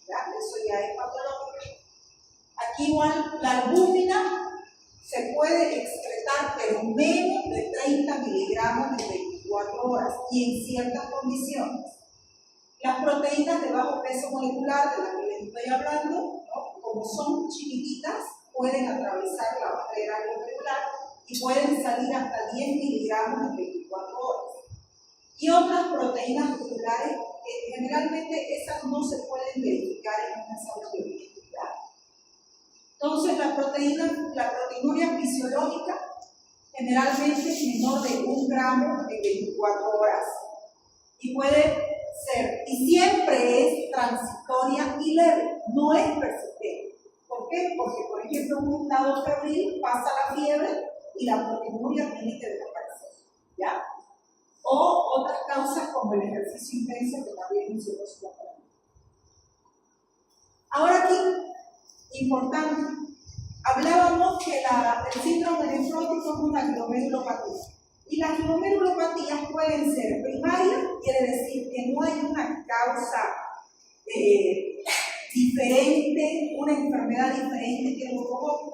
¿Ya? Eso ya es patológico. Aquí igual la albúmina se puede excretar, pero menos de 30 miligramos en 24 horas y en ciertas condiciones. Las proteínas de bajo peso molecular, de las que les estoy hablando, ¿no?, como son chiquititas, pueden atravesar la barrera molecular y pueden salir hasta 10 miligramos en 24 horas. Y otras proteínas musculares, que generalmente esas no se pueden verificar en una sala biológica. Entonces, la proteinuria fisiológica generalmente es menor de 1 gramo en 24 horas y puede ser, y siempre es transitoria y leve, no es persistente. ¿Por qué? Porque, por ejemplo, en un estado febril pasa la fiebre y la proteinuria tiene que desaparecer, ¿ya? O otras causas como el ejercicio intenso que también hicimos su papel. Ahora aquí, importante, hablábamos que el síndrome nefrótico es una glomerulopatía. Y las glomerulopatías pueden ser primarias, quiere decir que no hay una causa diferente, una enfermedad diferente que lo provoque,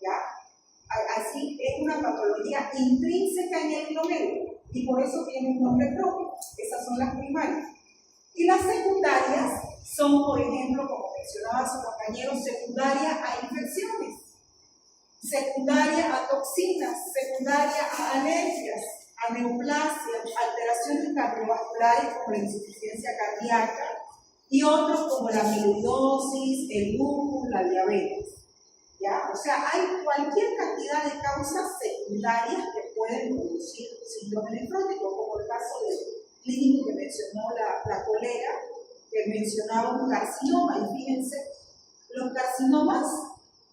¿ya? Así es una patología intrínseca en el glomérulo y por eso tiene un nombre propio. Esas son las primarias. Y las secundarias son, por ejemplo, como mencionaba su compañero, secundaria a infecciones, secundaria a toxinas, secundaria a alergias, a neoplasias, alteraciones cardiovasculares como la insuficiencia cardíaca y otros como la amiloidosis, el lupus, la diabetes. ¿Ya? O sea, hay cualquier cantidad de causas secundarias que pueden producir síndrome nefrótico, como el caso del clínico que mencionó la colega, que mencionaba un carcinoma. Y fíjense, los carcinomas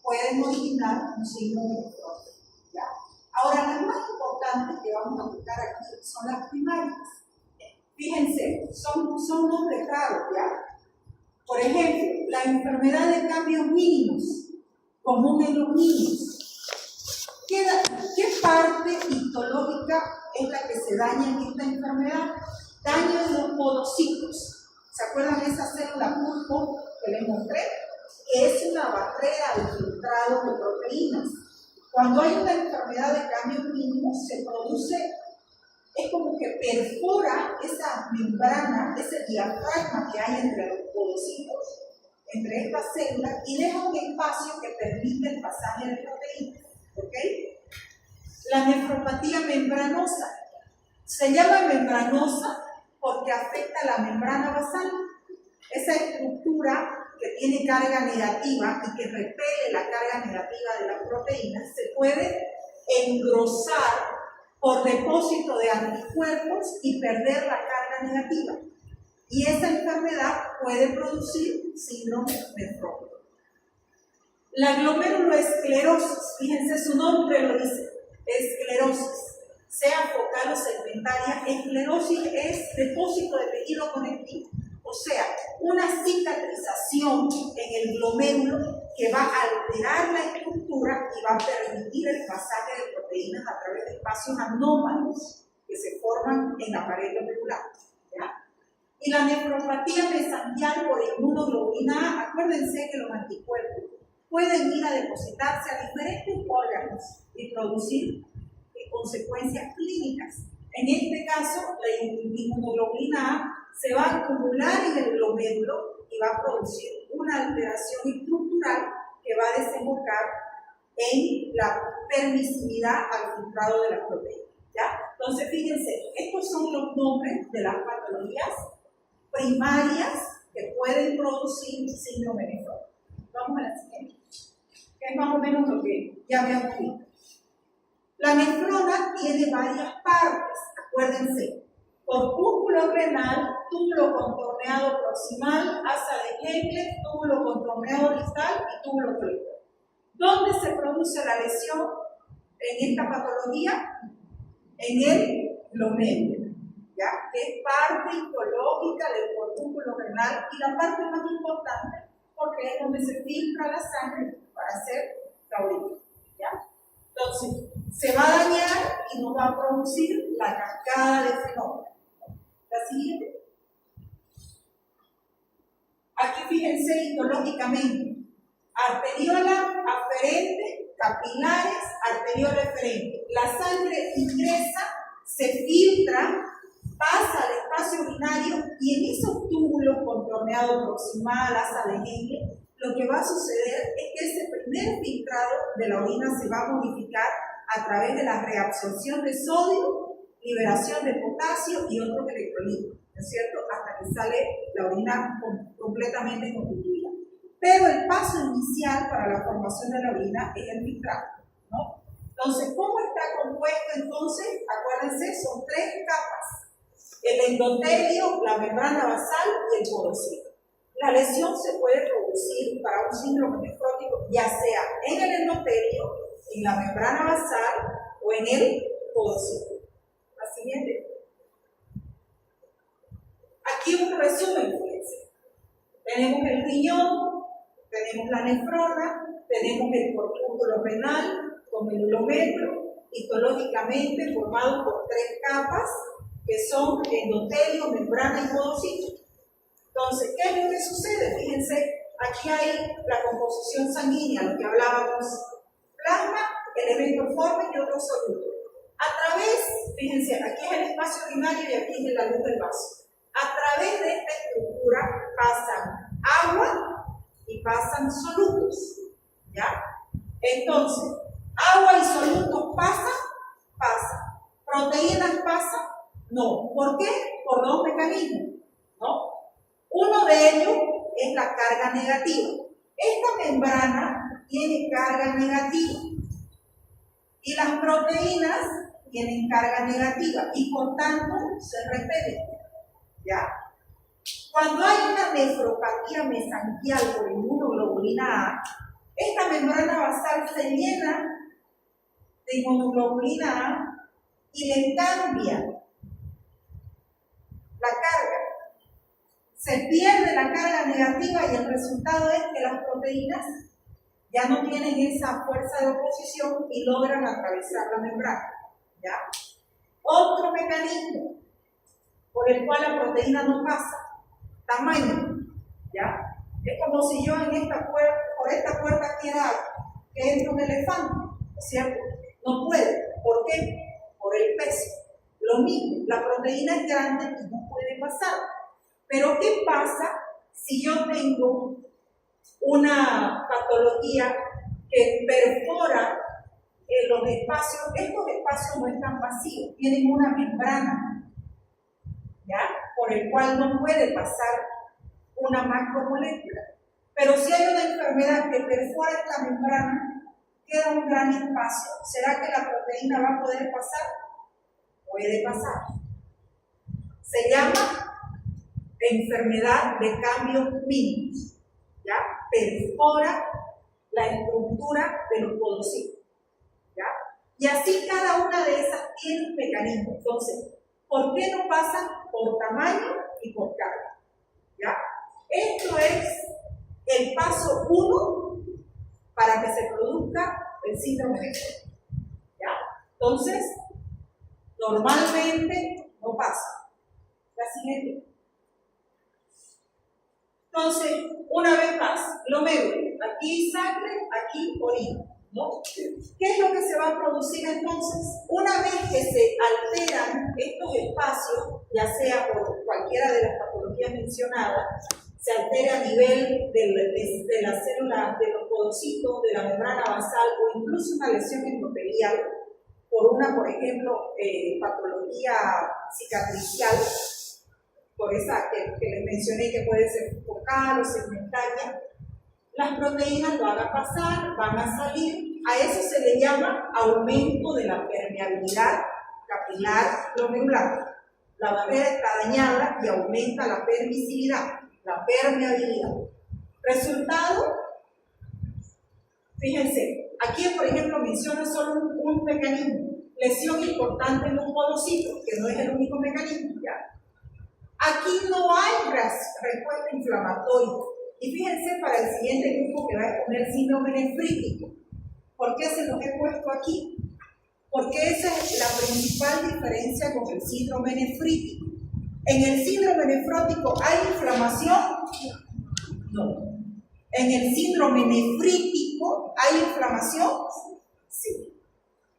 pueden originar un síndrome nefrótico. ¿Ya? Ahora, las más importantes que vamos a tocar aquí son las primarias. Fíjense, son nombres raros, ¿ya? Por ejemplo, la enfermedad de cambios mínimos, común en los niños. ¿Qué parte histológica es la que se daña en esta enfermedad? Daño en los podocitos. ¿Se acuerdan de esa célula pulpo que les mostré? Que es una barrera de filtrado de proteínas. Cuando hay una enfermedad de cambios mínimos, se produce, es como que perfora esa membrana, ese diafragma que hay entre los podocitos, entre estas células, y deja un espacio que permite el pasaje de proteínas. ¿Ok? La nefropatía membranosa se llama membranosa porque afecta a la membrana basal, esa estructura que tiene carga negativa y que repele la carga negativa de las proteínas, se puede engrosar por depósito de anticuerpos y perder la carga negativa. Y esa enfermedad puede producir síndrome nefrótico. La glomeruloesclerosis, fíjense su nombre lo dice, esclerosis, sea focal o segmentaria. Esclerosis es depósito de tejido conectivo, o sea, una cicatrización en el glomérulo que va a alterar la estructura y va a permitir el pasaje de proteínas a través de espacios anómalos que se forman en la pared glomerular. ¿Ya? Y la nefropatía mesangial por inmunoglobulina A, acuérdense que los anticuerpos pueden ir a depositarse a diferentes órganos y producir consecuencias clínicas. En este caso, la inmunoglobulina A se va a acumular en el glomérulo y va a producir una alteración estructural que va a desembocar en la permisividad al filtrado de las proteínas. ¿Ya? Entonces, fíjense, estos son los nombres de las patologías primarias que pueden producir síndrome nefrótico. Vamos a la siguiente, que es más o menos lo que ya habíamos visto. La nefrona tiene varias partes, acuérdense: corpúsculo renal, túbulo contorneado proximal, asa de Henle, túbulo contorneado distal y túbulo colector. ¿Dónde se produce la lesión en esta patología? En el glomérulo, ¿ya? Que es parte histológica del corpúsculo renal y la parte más importante porque es donde se filtra la sangre para hacer la orina, ¿ya? Entonces, se va a dañar y nos va a producir la cascada de fenómenos. La siguiente. Aquí fíjense histológicamente: arteriola aferente, capilares, arteriola eferente. La sangre ingresa, se filtra, pasa al espacio urinario y en esos túbulos contorneados proximal, asa de Henle, lo que va a suceder es que ese primer filtrado de la orina se va a modificar a través de la reabsorción de sodio, liberación de potasio y otros electrolitos, ¿no es cierto? Hasta que sale la orina completamente constituida. Pero el paso inicial para la formación de la orina es el filtrado, ¿no? Entonces, ¿cómo está compuesto entonces? Acuérdense, son 3 capas: el endotelio, la membrana basal y el podocito. La lesión se puede producir para un síndrome nefrótico ya sea en el endotelio, en la membrana basal o en el podocito. La siguiente. Aquí un resumen, fíjense. Tenemos el riñón, tenemos la nefrona, tenemos el corpúsculo renal con el glomérulo, histológicamente formado por 3 capas que son endotelio, membrana y podocito. Entonces, ¿qué es lo que sucede? Fíjense, aquí hay la composición sanguínea, lo que hablábamos plasma, elementos formes y otros solutos. A través, fíjense, aquí es el espacio primario y aquí es la luz del vaso. A través de esta estructura pasan agua y pasan solutos, ¿ya? Entonces, agua y solutos pasan. ¿Proteínas pasan? No. ¿Por qué? Por dos mecanismos, ¿no? Uno de ellos es la carga negativa. Esta membrana tiene carga negativa y las proteínas tienen carga negativa y por tanto se repelen, ¿ya? Cuando hay una nefropatía mesangial por inmunoglobulina A, esta membrana basal se llena de inmunoglobulina A y le cambia la carga. Se pierde la carga negativa y el resultado es que las proteínas ya no tienen esa fuerza de oposición y logran atravesar la membrana, ¿ya? Otro mecanismo por el cual la proteína no pasa, tamaño, ¿ya? Es como si yo en esta puerta, por esta puerta quiera que entre un elefante, ¿cierto? No puede. ¿Por qué? Por el peso. Lo mismo, la proteína es grande y no puede pasar. Pero ¿qué pasa si yo tengo una patología que perfora los espacios? Estos espacios no están vacíos, tienen una membrana, ¿ya? Por el cual no puede pasar una macromolécula. Pero si hay una enfermedad que perfora esta membrana, queda un gran espacio. ¿Será que la proteína va a poder pasar? Puede pasar. Se llama enfermedad de cambios mínimos, ¿ya? Perfora la estructura de los podocitos, ¿ya? Y así cada una de esas tiene un mecanismo. Entonces, ¿por qué no pasan? Por tamaño y por carga, ¿ya? Esto es el paso 1 para que se produzca el síndrome de Frost, ¿ya? Entonces, normalmente no pasa. La siguiente. Entonces, una vez más, glomérulo, aquí sangre, aquí orina, ¿no? ¿Qué es lo que se va a producir entonces? Una vez que se alteran estos espacios, ya sea por cualquiera de las patologías mencionadas, se altera a nivel de las células, de los podocitos, de la membrana basal o incluso una lesión endotelial por una, por ejemplo, patología cicatricial, por esa que les mencioné que puede ser focal o segmentaria, las proteínas van a pasar, van a salir. A eso se le llama aumento de la permeabilidad capilar glomerular. La barrera está dañada y aumenta la permisividad, la permeabilidad. Resultado, fíjense, aquí por ejemplo menciona solo un mecanismo, lesión importante en un podocito, que no es el único mecanismo, ¿ya? Aquí no hay respuesta inflamatoria. Y fíjense para el siguiente grupo que va a exponer síndrome nefrítico. ¿Por qué se los he puesto aquí? Porque esa es la principal diferencia con el síndrome nefrítico. ¿En el síndrome nefrótico hay inflamación? No. ¿En el síndrome nefrítico hay inflamación? Sí.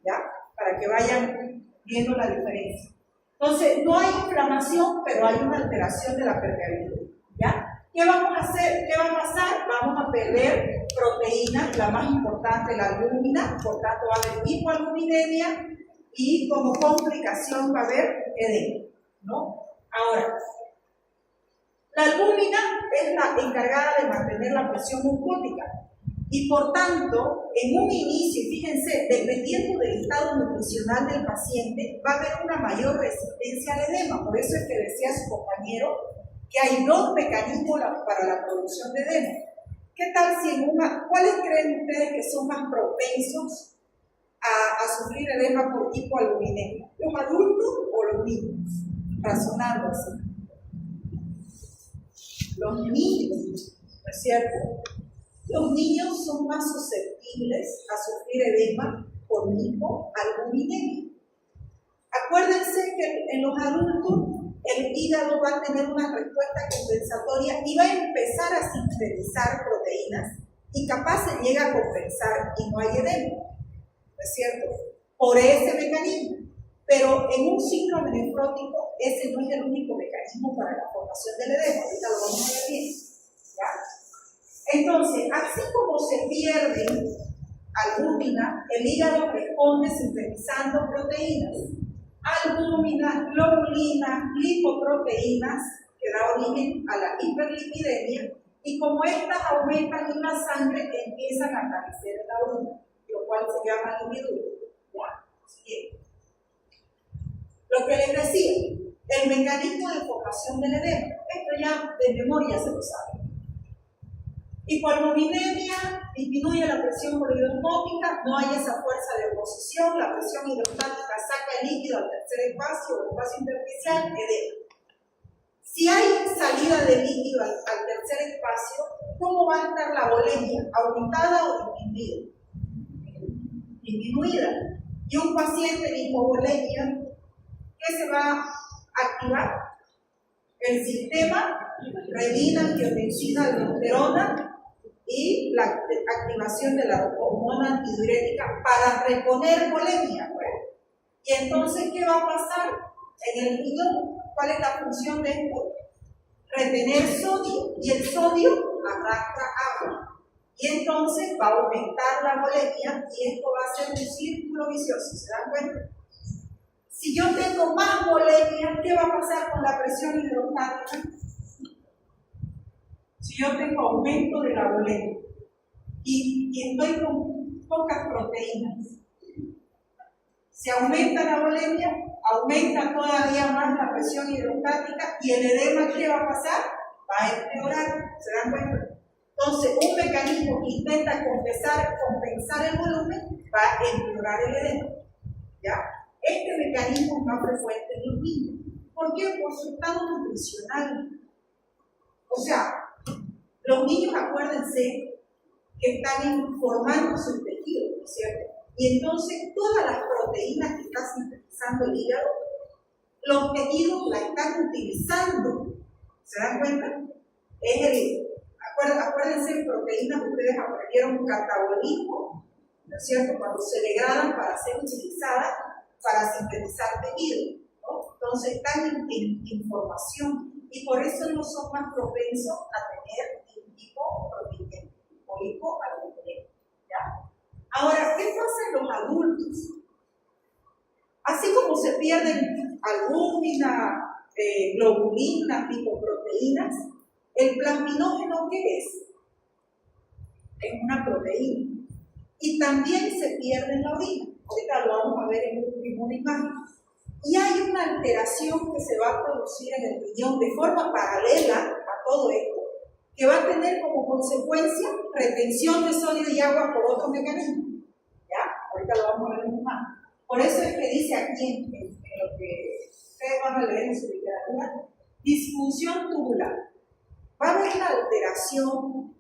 ¿Ya? Para que vayan viendo la diferencia. Entonces, no hay inflamación, pero hay una alteración de la permeabilidad, ¿ya? ¿Qué vamos a hacer? ¿Qué va a pasar? Vamos a perder proteínas, la más importante, la albúmina, por tanto va a haber hipoalbuminemia y como complicación va a haber edema, ¿no? Ahora, la albúmina es la encargada de mantener la presión mucótica y por tanto, en un inicio, fíjense, dependiendo del estado nutricional del paciente, va a haber una mayor resistencia al edema. Por eso es que decía su compañero que hay dos mecanismos para la producción de edema. ¿Qué tal si en cuáles creen ustedes que son más propensos a sufrir edema por hipoalbuminemia? ¿Los adultos o los niños? Razonando así. Los niños, ¿no es cierto? Los niños son más susceptibles a sufrir edema por hipoalbuminemia. Acuérdense que en los adultos el hígado va a tener una respuesta compensatoria y va a empezar a sintetizar proteínas y capaz se llega a compensar y no hay edema. es cierto? Por ese mecanismo. Pero en un síndrome nefrótico, ese no es el único mecanismo para la formación del edema. Ahorita lo vamos a ver bien. ¿Ya? Entonces, así como se pierden albúmina, el hígado responde sintetizando proteínas. Albúmina, globulina, lipoproteínas, que da origen a la hiperlipidemia, y como estas aumentan en la sangre, empiezan a aparecer en la orina, lo cual se llama lipidura. ¿Ya? Bien. Lo que les decía, el mecanismo de formación del edema, esto ya de memoria se lo sabe. Hipoliminemia disminuye la presión poliosmótica, no hay esa fuerza de oposición, la presión hidrostática saca el líquido al tercer espacio o espacio intersticial, edema. Si hay salida de líquido al tercer espacio, ¿cómo va a estar la volemia? ¿Aumentada o disminuida? Disminuida. Y un paciente de hipovolemia, ¿qué se va a activar? El sistema renina, angiotensina, aldosterona y la activación de la hormona antidiurética para reponer volemia. Pues. Y entonces, ¿qué va a pasar en el riñón? ¿Cuál es la función de esto? Retener sodio, y el sodio arrastra agua. Y entonces va a aumentar la volemia y esto va a ser un círculo vicioso. ¿Se dan cuenta? Si yo tengo más volemia, ¿qué va a pasar con la presión hidrostática? Si yo tengo aumento de la volemia y estoy con pocas proteínas, si aumenta la volemia, aumenta todavía más la presión hidrostática y el edema, ¿qué va a pasar? Va a empeorar. ¿Se dan cuenta? Entonces, un mecanismo que intenta compensar el volumen va a empeorar el edema. ¿Ya? Este mecanismo es más frecuente en los niños. ¿Por qué? Por su estado nutricional. O sea, los niños, acuérdense, que están formando sus tejidos, ¿no es cierto? Y entonces todas las proteínas que está sintetizando el hígado, los tejidos la están utilizando. ¿Se dan cuenta? Acuérdense, proteínas, ustedes aprendieron catabolismo, ¿no es cierto? Cuando se degradan para ser utilizadas para sintetizar tejido, ¿no? Entonces están en formación y por eso no son más propensos a tener hipoproteinemia o hipoalbuminemia. ¿Ya? Ahora, ¿qué pasa en los adultos? Así como se pierden albúmina, globulina, lipoproteínas, ¿el plasminógeno qué es? Es una proteína. Y también se pierde en la orina. Ahorita lo vamos a ver en una imagen. Y hay una alteración que se va a producir en el riñón de forma paralela a todo esto, que va a tener como consecuencia retención de sodio y agua por otro mecanismo. ¿Ya? Ahorita lo vamos a ver en una imagen. Por eso es que dice aquí, en lo que ustedes van a leer en su literatura, disfunción tubular. Va a haber una alteración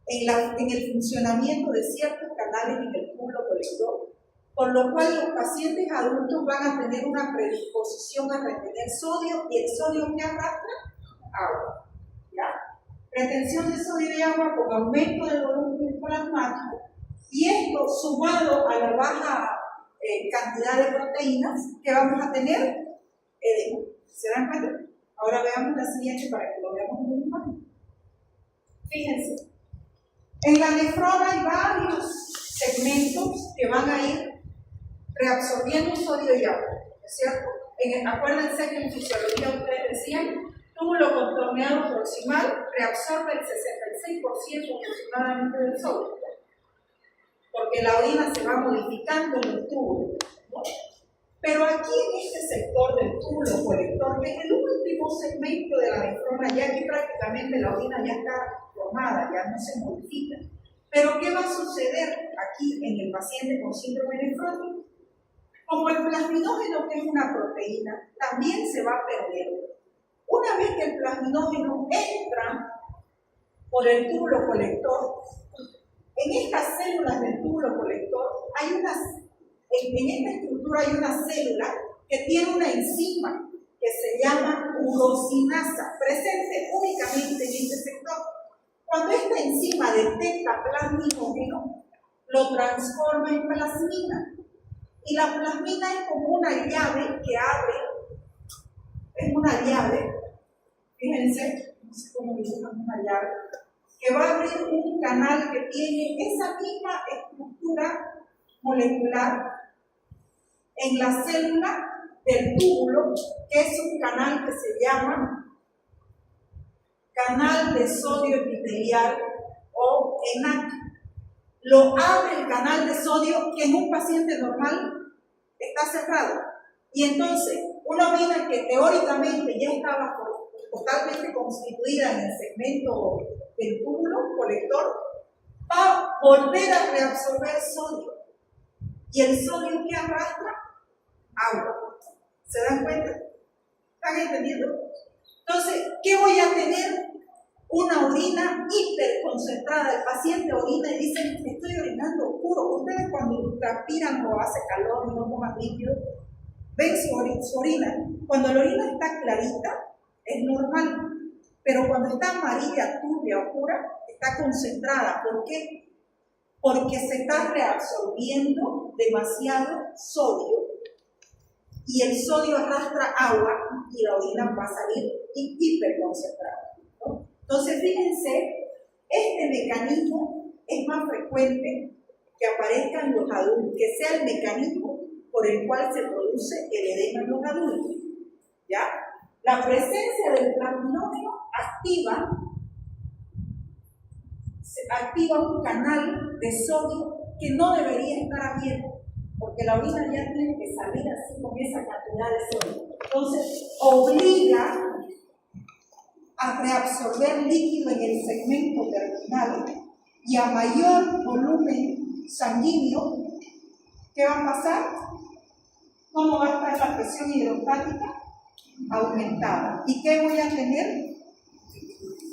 en el funcionamiento de ciertos canales en el túbulo colector, por lo cual los pacientes adultos van a tener una predisposición a retener sodio, y el sodio que arrastra, agua. ¿Ya? Retención de sodio y agua con aumento del volumen plasmático, y esto sumado a la baja cantidad de proteínas que vamos a tener, edema. ¿Se dan cuenta? Ahora veamos la siguiente para que lo veamos en una imagen. Fíjense, en la nefrona hay varios segmentos que van a ir reabsorbiendo sodio y agua, ¿es cierto? Acuérdense que en fisiología ustedes decían, túbulo contorneado proximal reabsorbe el 66% aproximadamente del sodio, porque la orina se va modificando en el túbulo, ¿no? Pero aquí en este sector del túbulo colector, que es el último segmento de la nefrona, ya que prácticamente la orina ya está formada, ya no se modifica. Pero ¿qué va a suceder aquí en el paciente con síndrome nefrótico? Como el plasminógeno, que es una proteína, también se va a perder. Una vez que el plasminógeno entra por el túbulo colector, en estas células del túbulo colector en esta estructura hay una célula que tiene una enzima que se llama urosinasa, presente únicamente en este sector. Cuando esta enzima detecta plasminógeno, lo transforma en plasmina. Y la plasmina es como una llave que abre, es una llave, fíjense, no sé cómo dibujan una llave, que va a abrir un canal que tiene esa misma estructura molecular en la célula del túbulo, que es un canal que se llama canal de sodio epitelial o ENaC. Lo abre el canal de sodio que en un paciente normal está cerrado. Y entonces, una orina que teóricamente ya estaba totalmente constituida en el segmento del túbulo colector, va a volver a reabsorber sodio. Y el sodio que arrastra, agua. ¿Se dan cuenta? ¿Están entendiendo? Entonces, ¿qué voy a tener? Una orina hiperconcentrada. El paciente orina y dice, estoy orinando puro. Ustedes cuando transpiran o hace calor y no toman líquido, ven su orina. Cuando la orina está clarita, es normal. Pero cuando está amarilla, turbia o pura, está concentrada. ¿Por qué? Porque se está reabsorbiendo demasiado sodio y el sodio arrastra agua y la orina va a salir hiperconcentrada, ¿no? Entonces, fíjense, este mecanismo es más frecuente que aparezca en los adultos, que sea el mecanismo por el cual se produce el edema en los adultos, ¿ya? La presencia del plasminógeno activa un canal de sodio que no debería estar abierto, porque la orina ya tiene que salir así con esa cantidad de sodio. Entonces, obliga a reabsorber líquido en el segmento terminal y a mayor volumen sanguíneo, ¿qué va a pasar? ¿Cómo va a estar la presión hidrostática? Aumentada. ¿Y qué voy a tener?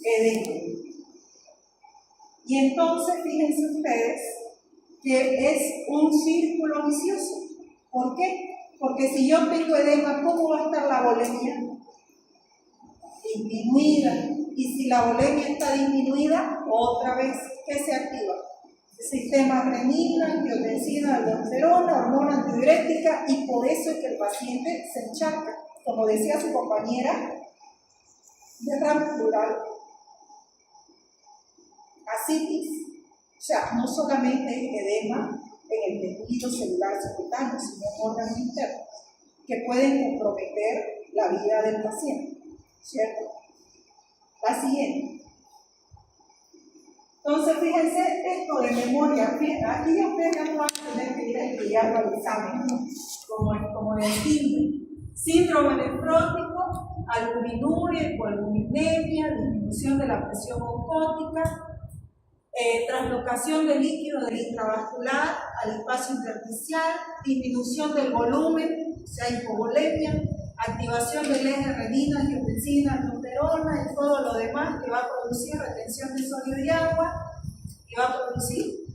Edema. Y entonces, fíjense ustedes que es un círculo vicioso. ¿Por qué? Porque si yo tengo edema, ¿cómo va a estar la volemia? Disminuida. Y si la volemia está disminuida, otra vez, ¿qué se activa? El sistema renina, angiotensina, aldosterona, hormona antidiurética, y por eso es que el paciente se encharca. Como decía su compañera, derrame pleural, ascitis, o sea, no solamente edema en el tejido celular subcutáneo, sino en órganos internos, que pueden comprometer la vida del paciente, ¿cierto? La siguiente. Entonces, fíjense esto de memoria. Aquí ustedes ya no van a tener que ir a estudiar al examen, ¿no? como en el síndrome nefrótico, albuminuria, hipoalbuminemia, disminución de la presión oncótica, translocación de líquido del intravascular al espacio intersticial, disminución del volumen, o sea, hipovolemia, activación del eje renina, angiotensina, aldosterona y todo lo demás que va a producir retención de sodio y agua y va a producir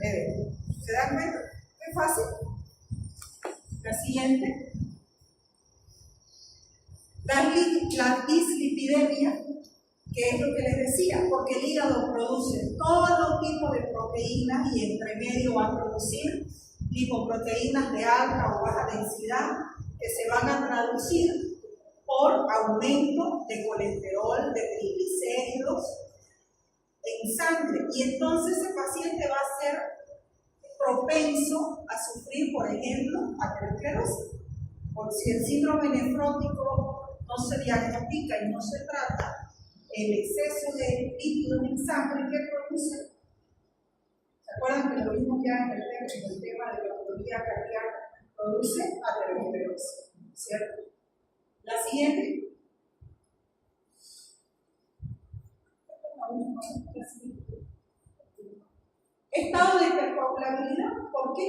edema. ¿Se dan cuenta? ¿Es fácil? La siguiente. La dislipidemia, que es lo que les decía, porque el hígado produce todo tipo de proteínas y entre medio va a producir lipoproteínas de alta o baja densidad que se van a traducir por aumento de colesterol, de triglicéridos en sangre. Y entonces ese paciente va a ser propenso a sufrir, por ejemplo, aterosclerosis. Por si el síndrome nefrótico no se diagnostica y no se trata, el exceso de líquido en sangre que produce. ¿Se acuerdan que lo vimos ya en el tema de la patología cardíaca? Produce aterosclerosis, ¿cierto? La siguiente. Estado de hipercoagulabilidad, ¿por qué?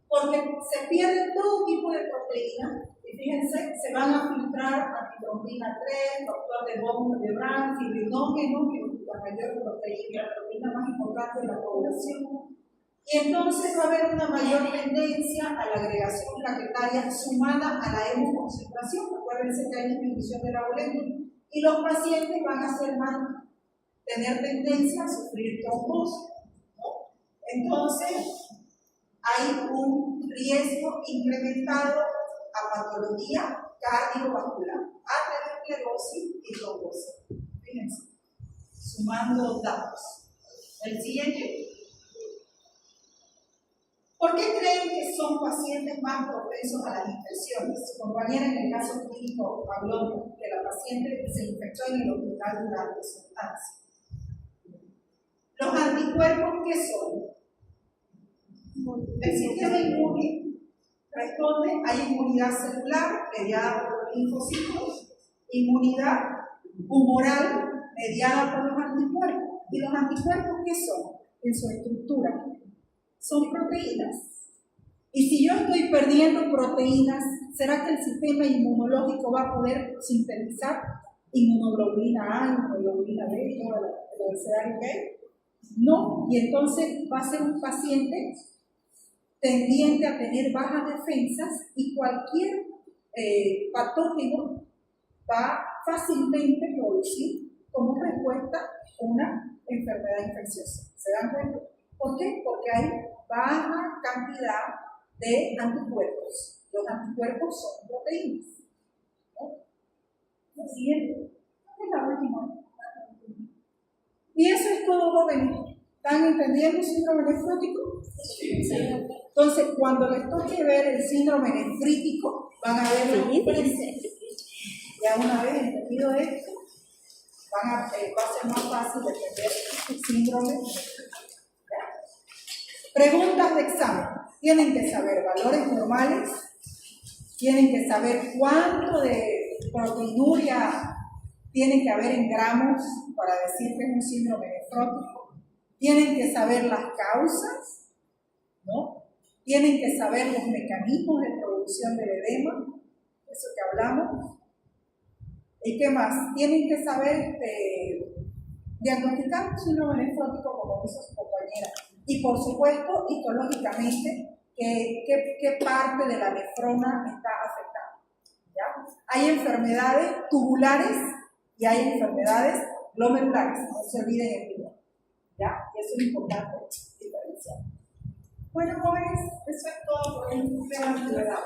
Porque se pierde todo tipo de proteínas. Y fíjense, se van a filtrar antitrombina 3, factor de von Willebrand, fibrinógeno, que es la mayor proteína más importante de la población. Y entonces va a haber una mayor tendencia a la agregación plaquetaria sumada a la hemoconcentración. Acuérdense que hay disminución de la volemia. Y los pacientes van a tener tendencia a sufrir trombosis, ¿no? Entonces, hay un un riesgo incrementado a patología cardiovascular, aterosclerosis y trombosis. Fíjense, sumando datos. El siguiente. ¿Por qué creen que son pacientes más propensos a las infecciones? Su compañera en el caso clínico habló que la paciente se infectó en el hospital durante su estancia. ¿Los anticuerpos qué son? El sistema inmune responde a inmunidad celular mediada por los linfocitos, inmunidad humoral mediada por los anticuerpos. ¿Y los anticuerpos qué son? En su estructura son proteínas. Y si yo estoy perdiendo proteínas, ¿será que el sistema inmunológico va a poder sintetizar inmunoglobulina A, inmunoglobulina B, toda la abecedario que hay? No, y entonces va a ser un paciente tendiente a tener bajas defensas y cualquier patógeno va fácilmente a producir como respuesta una enfermedad infecciosa. ¿Se dan cuenta? ¿Por qué? Porque hay baja cantidad de anticuerpos. Los anticuerpos son proteínas. ¿No? Lo siguiente. Es la última. Y eso es todo, jóvenes. ¿Están entendiendo el síndrome nefrótico? Sí. Entonces, cuando les toque ver el síndrome nefrítico, van a ver los diferencias. Ya una vez entendido esto, va a ser más fácil de entender el síndrome nefrítico. Preguntas de examen. Tienen que saber valores normales, tienen que saber cuánto de proteinuria tiene que haber en gramos para decir que es un síndrome nefrótico, tienen que saber las causas, ¿no? Tienen que saber los mecanismos de producción del edema, eso que hablamos. ¿Y qué más? Tienen que saber diagnosticar un síndrome nefrótico como hizo su compañera. Y por supuesto, histológicamente, qué parte de la nefrona está afectada. ¿Ya? Hay enfermedades tubulares y hay enfermedades glomerulares, no se olviden el primero. ¿Ya? Y eso es importante diferenciar. Bueno, jóvenes, eso es todo por el tema de la edad.